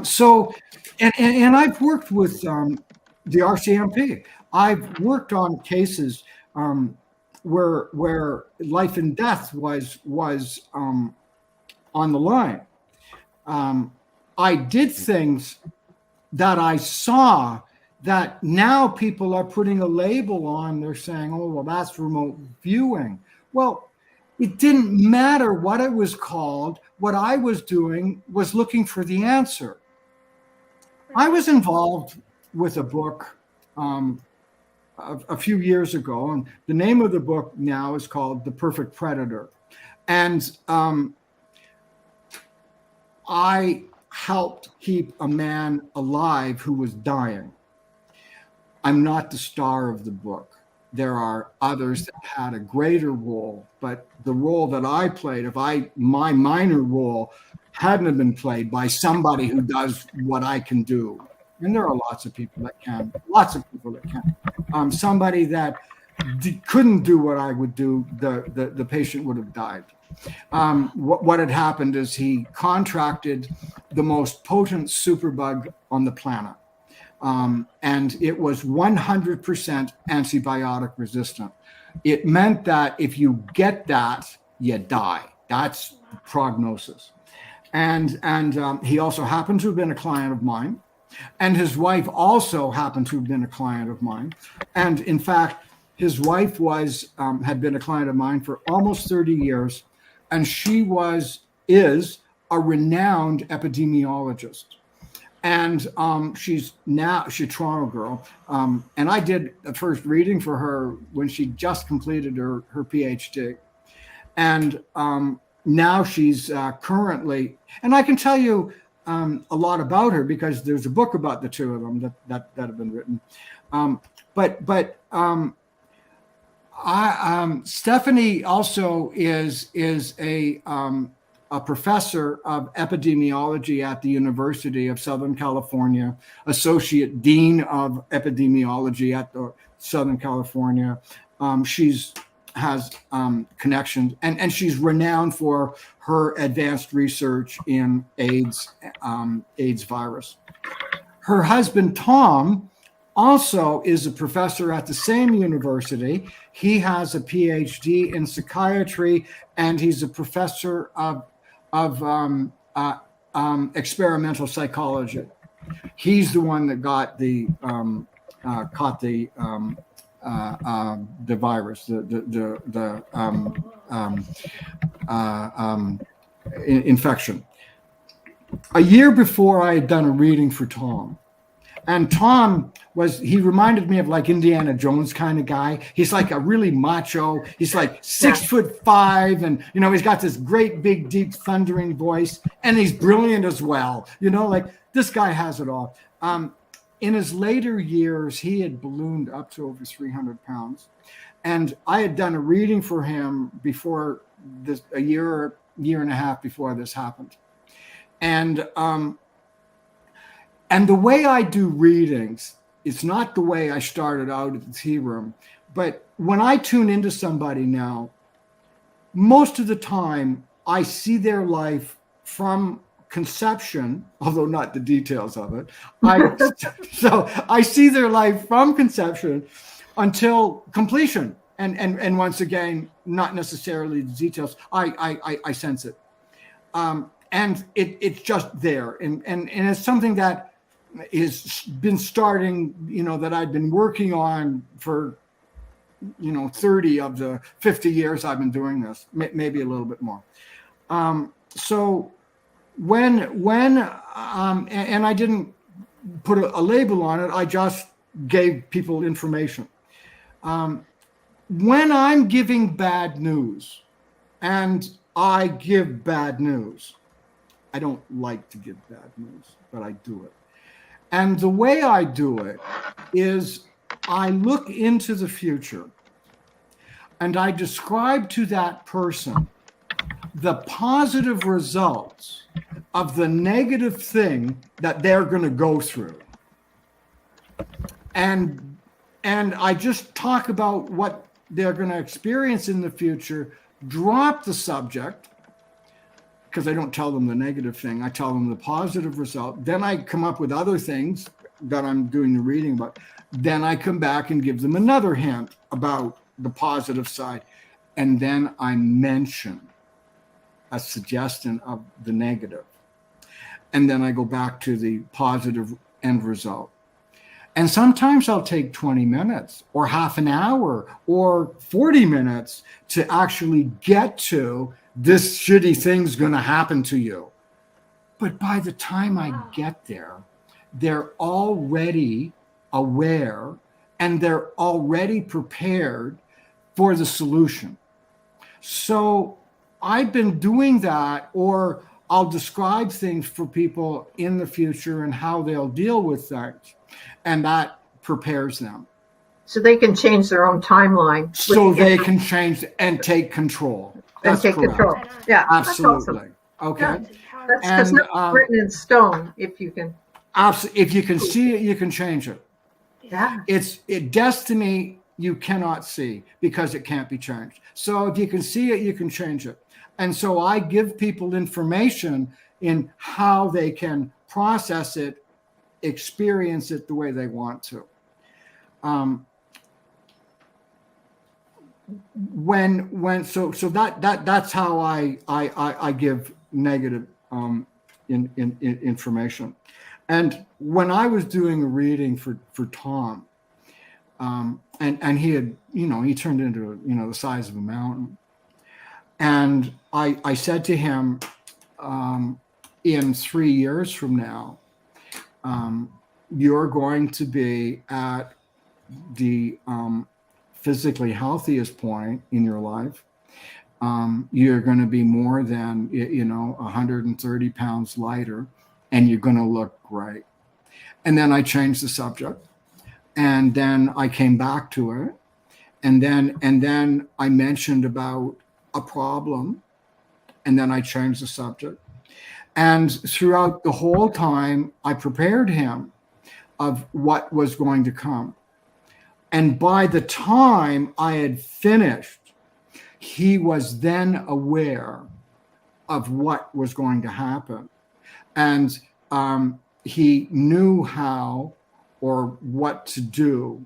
So, and I've worked with the RCMP. I've worked on cases where life and death was on the line. I did things that I saw that now people are putting a label on. They're saying, oh, well, that's remote viewing. Well, it didn't matter what it was called. What I was doing was looking for the answer. I was involved with a book a few years ago, and the name of the book now is called The Perfect Predator. And I helped keep a man alive who was dying. I'm not the star of the book. There are others that had a greater role, but the role that I played, my minor role hadn't been played by somebody who does what I can do. And there are lots of people that can, somebody that couldn't do what I would do, the patient would have died. What had happened is he contracted the most potent superbug on the planet. And it was 100% antibiotic resistant. It meant that if you get that, you die. That's prognosis. And he also happened to have been a client of mine. And his wife also happened to have been a client of mine. And in fact, his wife had been a client of mine for almost 30 years. And she is a renowned epidemiologist. And she's a Toronto girl. And I did the first reading for her when she just completed her PhD. And now she's currently, and I can tell you a lot about her because there's a book about the two of them that have been written. Stephanie also is a professor of epidemiology at the University of Southern California, associate dean of epidemiology at the Southern California. She's has connections, and she's renowned for her advanced research in AIDS virus. Her husband, Tom, also is a professor at the same university. He has a PhD in psychiatry, and he's a professor of experimental psychology. He's the one that caught the virus, the infection. A year before, I had done a reading for Tom. And Tom he reminded me of like Indiana Jones kind of guy. He's like a really macho. He's like 6'5", and he's got this great big deep thundering voice, and he's brilliant as well. Like this guy has it all. In his later years, he had ballooned up to over 300 pounds, and I had done a reading for him before this, a year and a half before this happened, and the way I do readings, it's not the way I started out at the tea room. But when I tune into somebody now, most of the time I see their life from conception, although not the details of it. So I see their life from conception until completion. And once again, not necessarily the details. I sense it. And it's just there. And it's something that has been starting, that I've been working on for, 30 of the 50 years I've been doing this, maybe a little bit more. So when and I didn't put a label on it, I just gave people information. When I'm giving bad news, and I give bad news, I don't like to give bad news, but I do it. And the way I do it is I look into the future and I describe to that person the positive results of the negative thing that they're going to go through. And I just talk about what they're going to experience in the future, drop the subject, because I don't tell them the negative thing. I tell them the positive result. Then I come up with other things that I'm doing the reading about. Then I come back and give them another hint about the positive side. And then I mention a suggestion of the negative. And then I go back to the positive end result. And sometimes I'll take 20 minutes or half an hour or 40 minutes to actually get to this shitty thing's going to happen to you. But by the time I get there, they're already aware and they're already prepared for the solution. So I've been doing that, or I'll describe things for people in the future and how they'll deal with things. And that prepares them. So they can change their own timeline. So they can change and take control. That's take correct. control. Yeah, absolutely. Awesome. Okay. Yeah. That's because nothing's written in stone. If you can. Absolutely. If you can see it, you can change it. Yeah. Destiny you cannot see because it can't be changed. So if you can see it, you can change it. And so I give people information in how they can process it, experience it the way they want to. That's how I give negative information. And when I was doing a reading for Tom, and he had, he turned into, the size of a mountain. And I said to him, in 3 years from now, you're going to be at the physically healthiest point in your life. You're going to be more than 130 pounds lighter, and you're going to look great. And then I changed the subject, and then I came back to it, and then I mentioned about a problem, and then I changed the subject. And throughout the whole time, I prepared him of what was going to come. And by the time I had finished, he was then aware of what was going to happen. And he knew how or what to do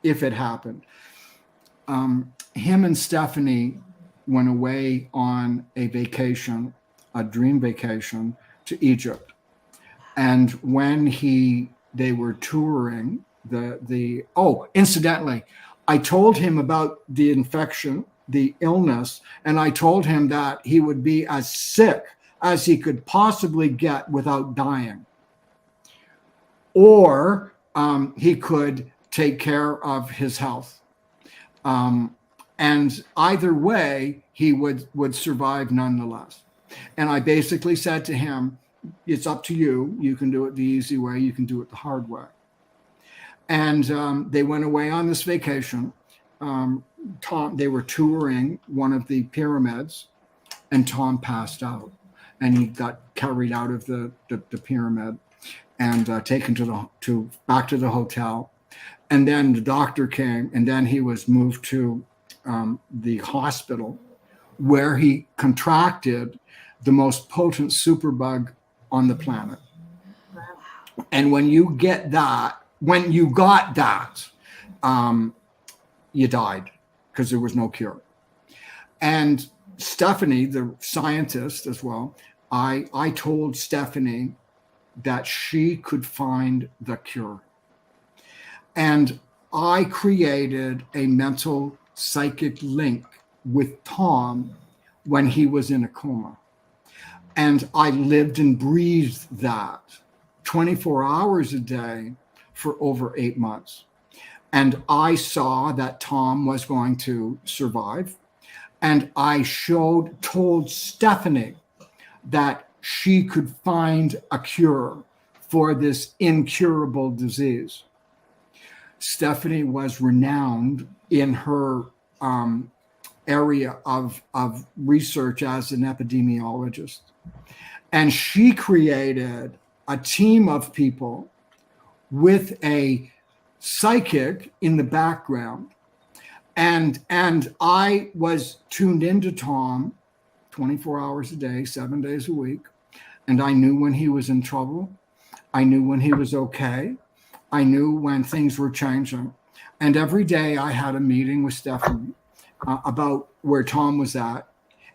if it happened. Him and Stephanie went away on a vacation, a dream vacation, to Egypt. And when they were touring incidentally, I told him about the infection, the illness, and I told him that he would be as sick as he could possibly get without dying. Or he could take care of his health. And either way, he would survive nonetheless. And I basically said to him, it's up to you. You can do it the easy way. You can do it the hard way. And they went away on this vacation. They were touring one of the pyramids, and Tom passed out. And he got carried out of the pyramid and taken back to the hotel. And then the doctor came, and then he was moved to the hospital, where he contracted the most potent superbug on the planet. And when you got that, you died because there was no cure. And Stephanie, the scientist as well, I told Stephanie that she could find the cure. And I created a mental psychic link with Tom when he was in a coma. And I lived and breathed that 24 hours a day for over 8 months. And I saw that Tom was going to survive. And I told Stephanie that she could find a cure for this incurable disease. Stephanie was renowned in her area of research as an epidemiologist. And she created a team of people with a psychic in the background. And I was tuned into Tom 24 hours a day, 7 days a week. And I knew when he was in trouble. I knew when he was okay. I knew when things were changing. And every day I had a meeting with Stephanie about where Tom was at.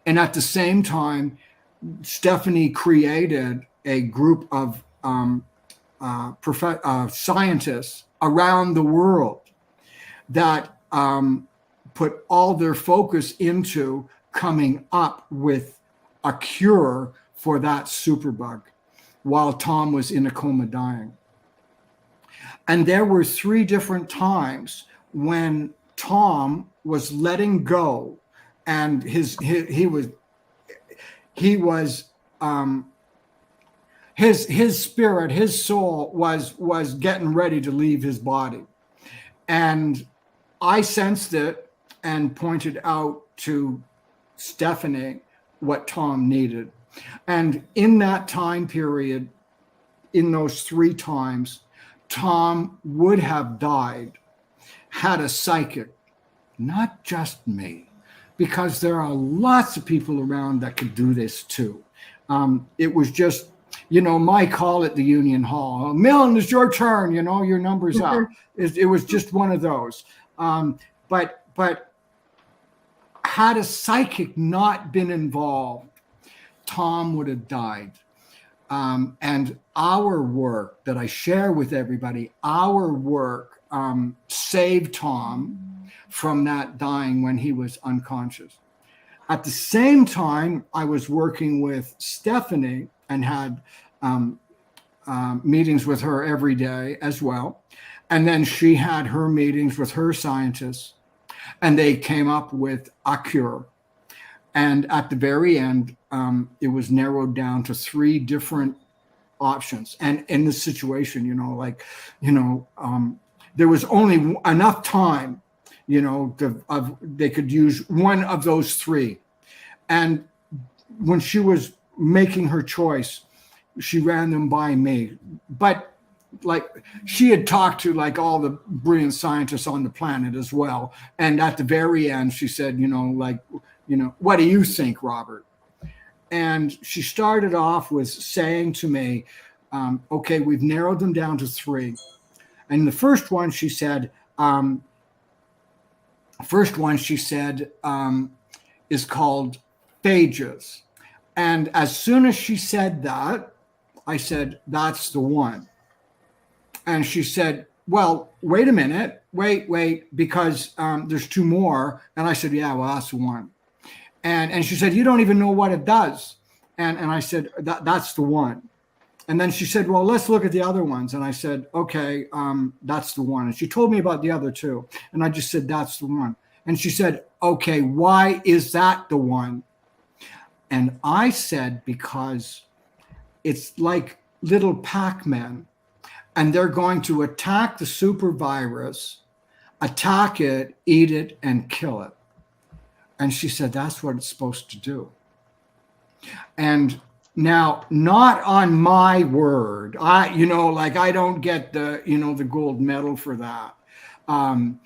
And at the same time, Stephanie created a group of scientists around the world that put all their focus into coming up with a cure for that superbug while Tom was in a coma dying. And there were 3 different times when Tom was letting go, and his spirit, his soul was getting ready to leave his body. And I sensed it and pointed out to Stephanie what Tom needed. And in that time period, in those 3 times, Tom would have died had a psychic, not just me, because there are lots of people around that could do this too. It was just, my call at the Union Hall. Milne, it's your turn, your number's up. It was just one of those. But had a psychic not been involved, Tom would have died. And our work that I share with everybody, our work saved Tom from that dying when he was unconscious. At the same time, I was working with Stephanie and had meetings with her every day as well. And then she had her meetings with her scientists, and they came up with a cure. And at the very end, it was narrowed down to 3 different options. And in this situation, there was only enough time, they could use one of those 3. And when she was making her choice, she ran them by me. But she had talked to all the brilliant scientists on the planet as well. And at the very end, she said, what do you think, Robert? And she started off with saying to me, okay, we've narrowed them down to 3. And the first one, she said, is called phages. And as soon as she said that, I said, that's the one. And she said, well, wait a minute, wait, because there's 2 more. And I said, yeah, well, that's the one. And she said, you don't even know what it does. And I said, that's the one. And then she said, well, let's look at the other ones. And I said, okay, that's the one. And she told me about the other 2. And I just said, that's the one. And she said, okay, why is that the one? And I said, because it's like little Pac-Man, and they're going to attack the super virus, attack it, eat it, and kill it. And she said, that's what it's supposed to do. And now, not on my word, I don't get the gold medal for that. On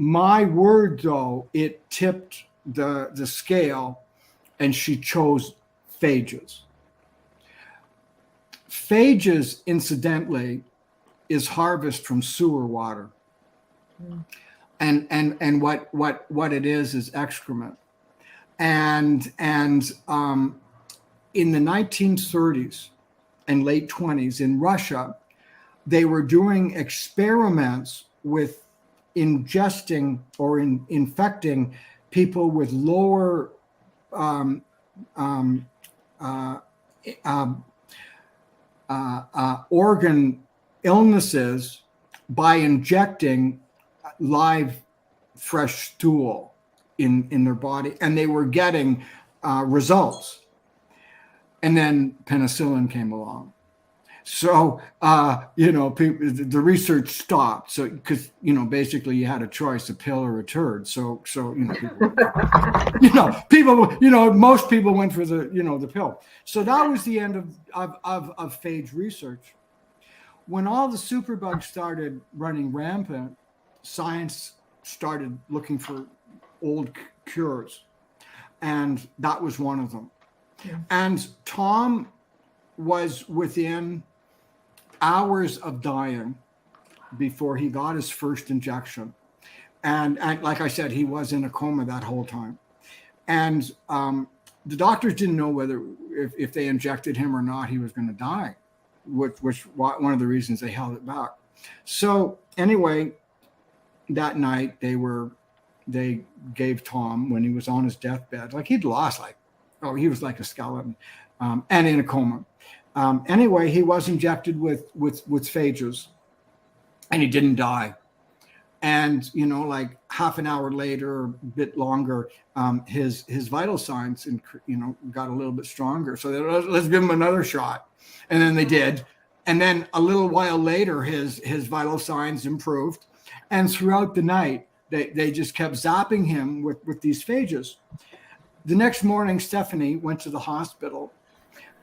my word, though, it tipped the scale, and she chose phages. Phages, incidentally, is harvest from sewer water. And what it is excrement. And in the 1930s and late 20s in Russia, they were doing experiments with ingesting or infecting people with lower organ illnesses by injecting live fresh stool in their body, and they were getting results. And then penicillin came along. So, the research stopped. So, because, basically you had a choice, a pill or a turd. So, most people went for the pill. So that was the end of phage research. When all the superbugs started running rampant, science started looking for old cures. And that was one of them. Yeah. And Tom was within hours of dying before he got his first injection. And like I said, he was in a coma that whole time. And the doctors didn't know whether if they injected him or not, he was going to die. which one of the reasons they held it back. So anyway, that night they gave Tom, when he was on his deathbed, like he'd lost he was like a skeleton, and in a coma. Anyway, he was injected with phages, and he didn't die. And like half an hour later, or a bit longer, his vital signs got a little bit stronger. So let's give him another shot, and then they did. And then a little while later, his vital signs improved, and throughout the night, they just kept zapping him with these phages. The next morning, Stephanie went to the hospital,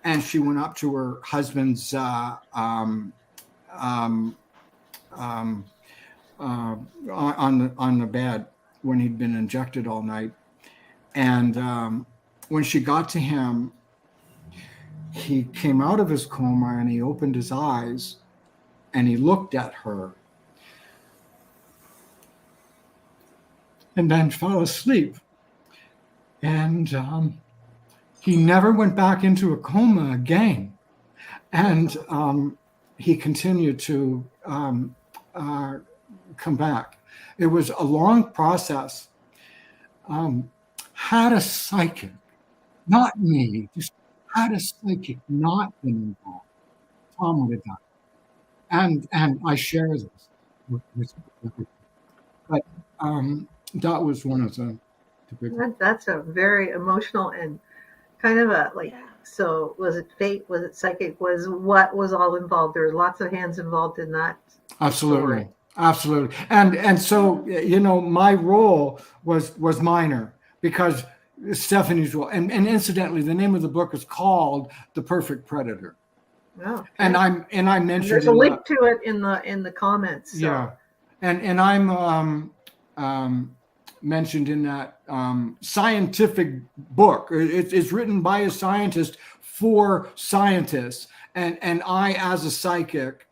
and she went up to her husband's on the bed when he'd been injected all night. And when she got to him, he came out of his coma and he opened his eyes and he looked at her and then fell asleep. And he never went back into a coma again. And he continued to come back. It was a long process. Had a psychic, not me, just had a psychic not been involved, Tom would have done. And I share this with everybody. But that was one of the big ones. That's a very emotional and kind of so was it fate? Was it psychic? What was all involved? There were lots of hands involved in that. Absolutely. Story. Absolutely. And so, my role was minor because Stephanie's role, and incidentally, the name of the book is called The Perfect Predator. Oh, okay. And I mentioned there's a link to it in the comments. So. Yeah. And I'm mentioned in that scientific book. It's written by a scientist for scientists. And I, as a psychic,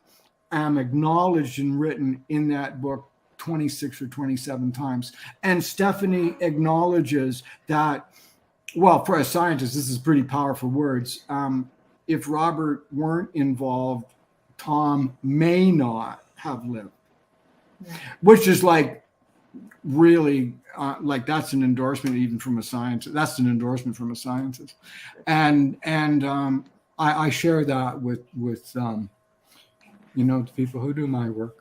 am acknowledged and written in that book 26 or 27 times. And Stephanie acknowledges that, well, for a scientist, this is pretty powerful words. If Robert weren't involved, Tom may not have lived, which is really that's an endorsement even from a scientist. That's an endorsement from a scientist. And I share that with the people who do my work.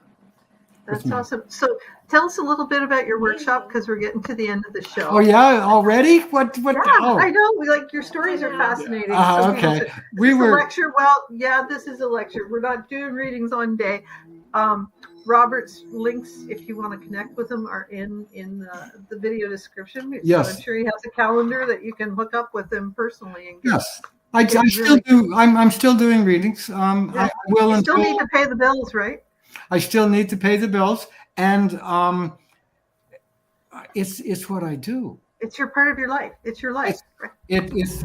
That's awesome. So tell us a little bit about your workshop, because we're getting to the end of the show. Oh yeah, already? What? Yeah, I know. Your stories are fascinating. Okay. We were a lecture. Well, yeah, this is a lecture. We're not doing readings on day. Robert's links, if you want to connect with him, are in the video description. Yes. So I'm sure he has a calendar that you can hook up with him personally. And yes. I still do. I'm still doing readings. I will. You still need to pay the bills, right? I still need to pay the bills, and it's what I do. It's your part of your life. It's your life. It's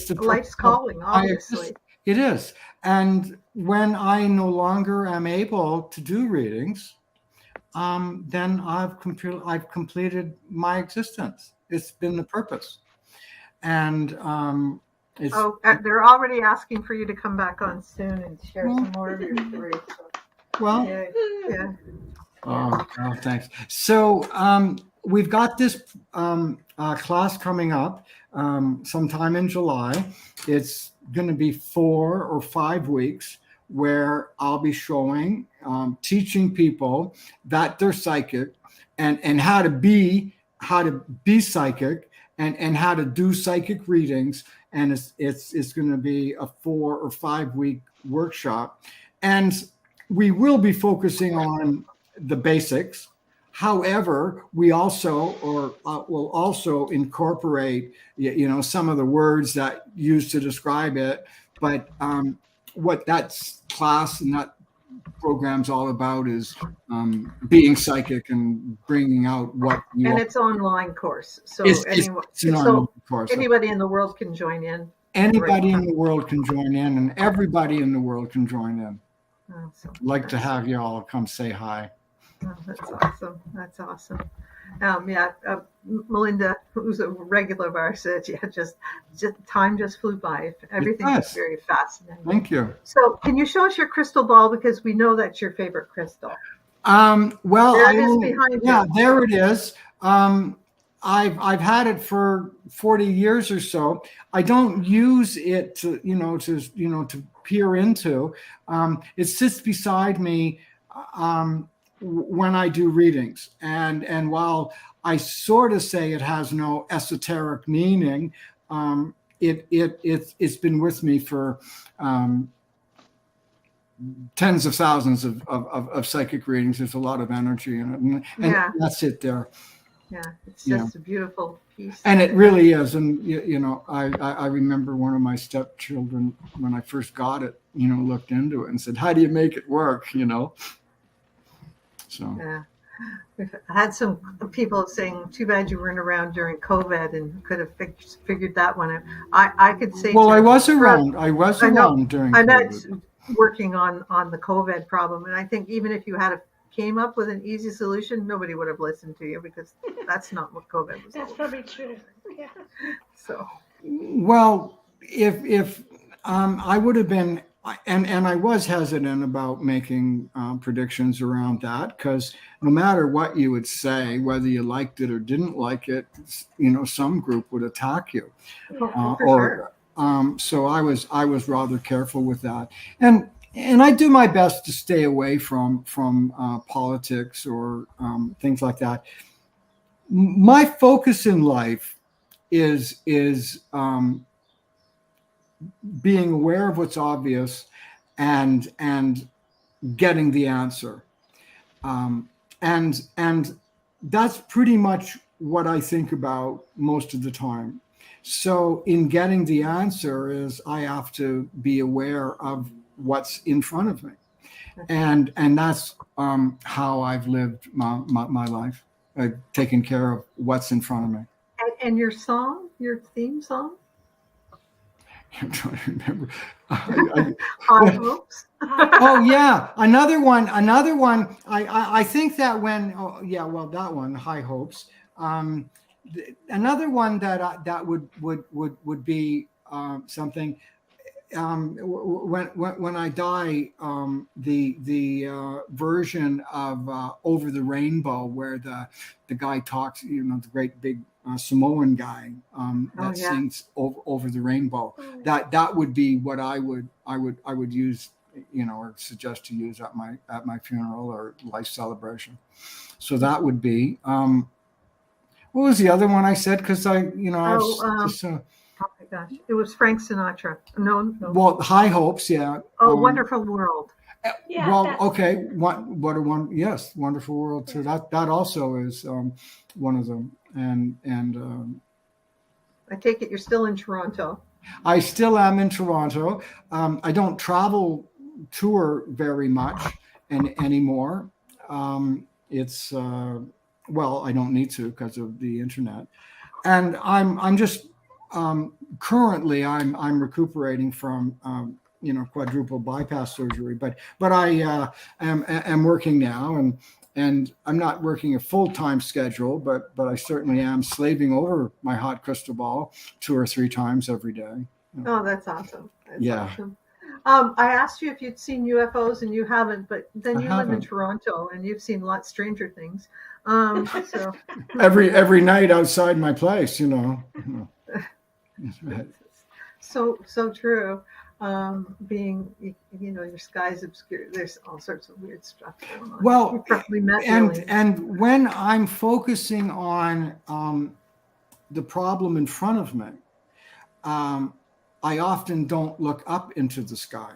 the life's calling, obviously. It is, and when I no longer am able to do readings, then I've completed my existence. It's been the purpose, and they're already asking for you to come back on soon and share some more of your stories. So. Well, yeah. Oh, thanks. So we've got this class coming up sometime in July. It's going to be 4 or 5 weeks where I'll be showing, teaching people that they're psychic and how to be psychic and how to do psychic readings. And it's going to be a 4 or 5 week workshop. And we will be focusing on the basics. However, we also will also incorporate, some of the words that used to describe it. But what that class and that program's all about is being psychic and bringing out what you. And it's an online course, so it's an online course. Anybody in the world can join in. Anybody in the world can join in, and everybody in the world can join in. Like to have you all come say hi. Oh, that's awesome. Melinda, who's a regular of ours said, yeah, just time just flew by. Everything was very fascinating. Thank you. So can you show us your crystal ball, because we know that's your favorite crystal? Well, there it is behind you. There it is. I've had it for 40 years or so. I don't use it to peer into. It sits beside me when I do readings, and while I sort of say it has no esoteric meaning, it's been with me for tens of thousands of psychic readings. There's a lot of energy in it, and that's it there. Yeah, it's just a beautiful piece. And it really is. And, I remember one of my stepchildren, when I first got it, looked into it and said, how do you make it work, So. Yeah. We've had some people saying, too bad you weren't around during COVID and could have figured that one out. I could say. Well, I was around during COVID. I'm not working on the COVID problem. And I think even if you came up with an easy solution, nobody would have listened to you, because that's not what COVID was. That's probably true. Yeah. So. Well, if I would have been, and I was hesitant about making predictions around that, because no matter what you would say, whether you liked it or didn't like it, some group would attack you. Sure. So I was rather careful with that, and I do my best to stay away from politics or things like that. My focus in life is being aware of what's obvious and getting the answer, and that's pretty much what I think about most of the time. So in getting the answer is I have to be aware of what's in front of me, and that's how I've lived my life. I've taken care of what's in front of me. And your theme song? I'm trying to remember. High Hopes. Oh yeah, another one. I think that that one, High Hopes. Another one that would be something. When I die, the version of Over the Rainbow, where the guy talks, the great big Samoan guy sings over the rainbow. That would be what I would use, or suggest to use at my funeral or life celebration. So that would be. What was the other one I said? Because I was just. Oh my gosh! It was Frank Sinatra. No. Well, High Hopes, yeah. Oh, Wonderful World. Yeah, well, okay. What a one? Yes, Wonderful World too. That also is one of them. And I take it you're still in Toronto. I still am in Toronto. I don't tour very much anymore. It's I don't need to because of the internet, and I'm just. Currently, I'm recuperating from quadruple bypass surgery, but I am working now, and I'm not working a full-time schedule, but I certainly am slaving over my hot crystal ball 2 or 3 times every day. Oh, that's awesome. That's awesome. I asked you if you'd seen UFOs, and you haven't, but then you live in Toronto, and you've seen lots stranger things. So every night outside my place, So true. Being, your sky's obscure. There's all sorts of weird stuff going on. Well, and when I'm focusing on the problem in front of me, I often don't look up into the sky.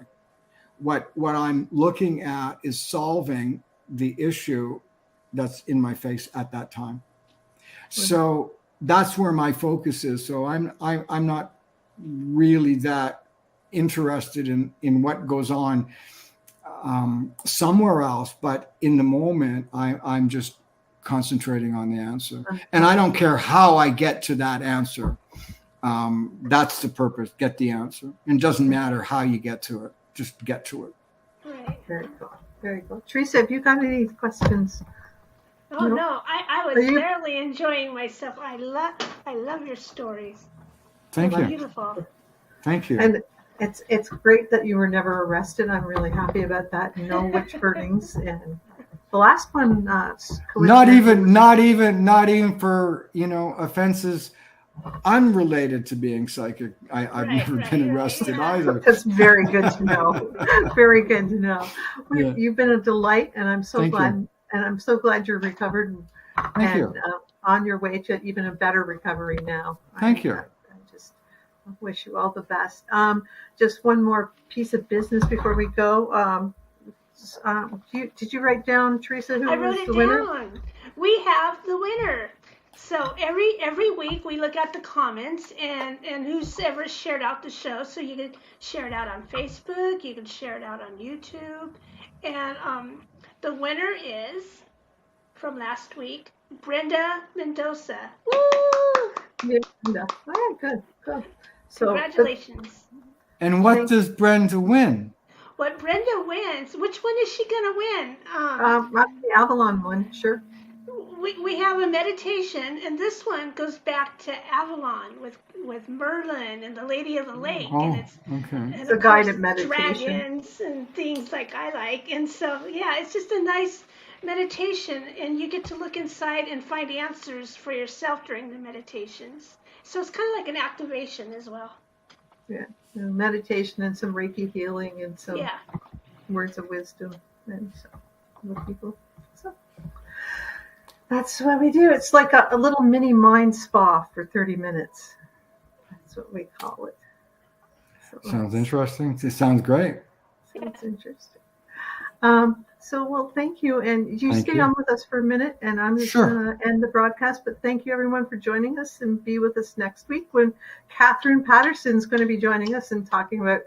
What I'm looking at is solving the issue that's in my face at that time. Mm-hmm. So that's where my focus is. So I'm not really that interested in what goes on somewhere else, but in the moment I'm just concentrating on the answer, and I don't care how I get to that answer. That's the purpose. Get the answer, and it doesn't matter how you get to it. Just get to it. Right. Very cool. Very cool. Teresa, have you got any questions? Oh no, I was barely enjoying myself. I love your stories. Thank you. Beautiful. Thank you. And it's great that you were never arrested. I'm really happy about that. No witch burnings. And the last one, not even for offenses unrelated to being psychic. I've never been arrested either. That's very good to know. Very good to know. You've been a delight, and I'm so glad. You. And I'm so glad you're recovered and on your way to even a better recovery now. Thank you. I just wish you all the best. Just one more piece of business before we go. Did you write down, Teresa, who was the winner? I wrote it down. We have the winner. So every week we look at the comments and who's ever shared out the show. So you can share it out on Facebook, you can share it out on YouTube, and the winner is from last week, Brenda Mendoza. Woo! Yeah, all right, good. So congratulations. And what does Brenda win? What Brenda wins? Which one is she gonna win? The Avalon one, sure. We have a meditation, and this one goes back to Avalon with Merlin and the Lady of the Lake, and it's a guided meditation. Dragons and things like I like, and so it's just a nice meditation, and you get to look inside and find answers for yourself during the meditations. So it's kind of like an activation as well. Yeah, meditation and some Reiki healing and some words of wisdom and so with people. So that's what we do. It's like a little mini mind spa for 30 minutes. That's what we call it. So sounds interesting. It sounds great. Sounds interesting. Well, thank you. And you stay on with us for a minute, and I'm just going to end the broadcast. But thank you, everyone, for joining us, and be with us next week when Catherine Patterson's going to be joining us and talking about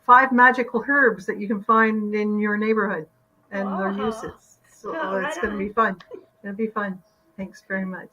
5 magical herbs that you can find in your neighborhood and their uses. So it's going to be fun. It'll be fun. Thanks very much.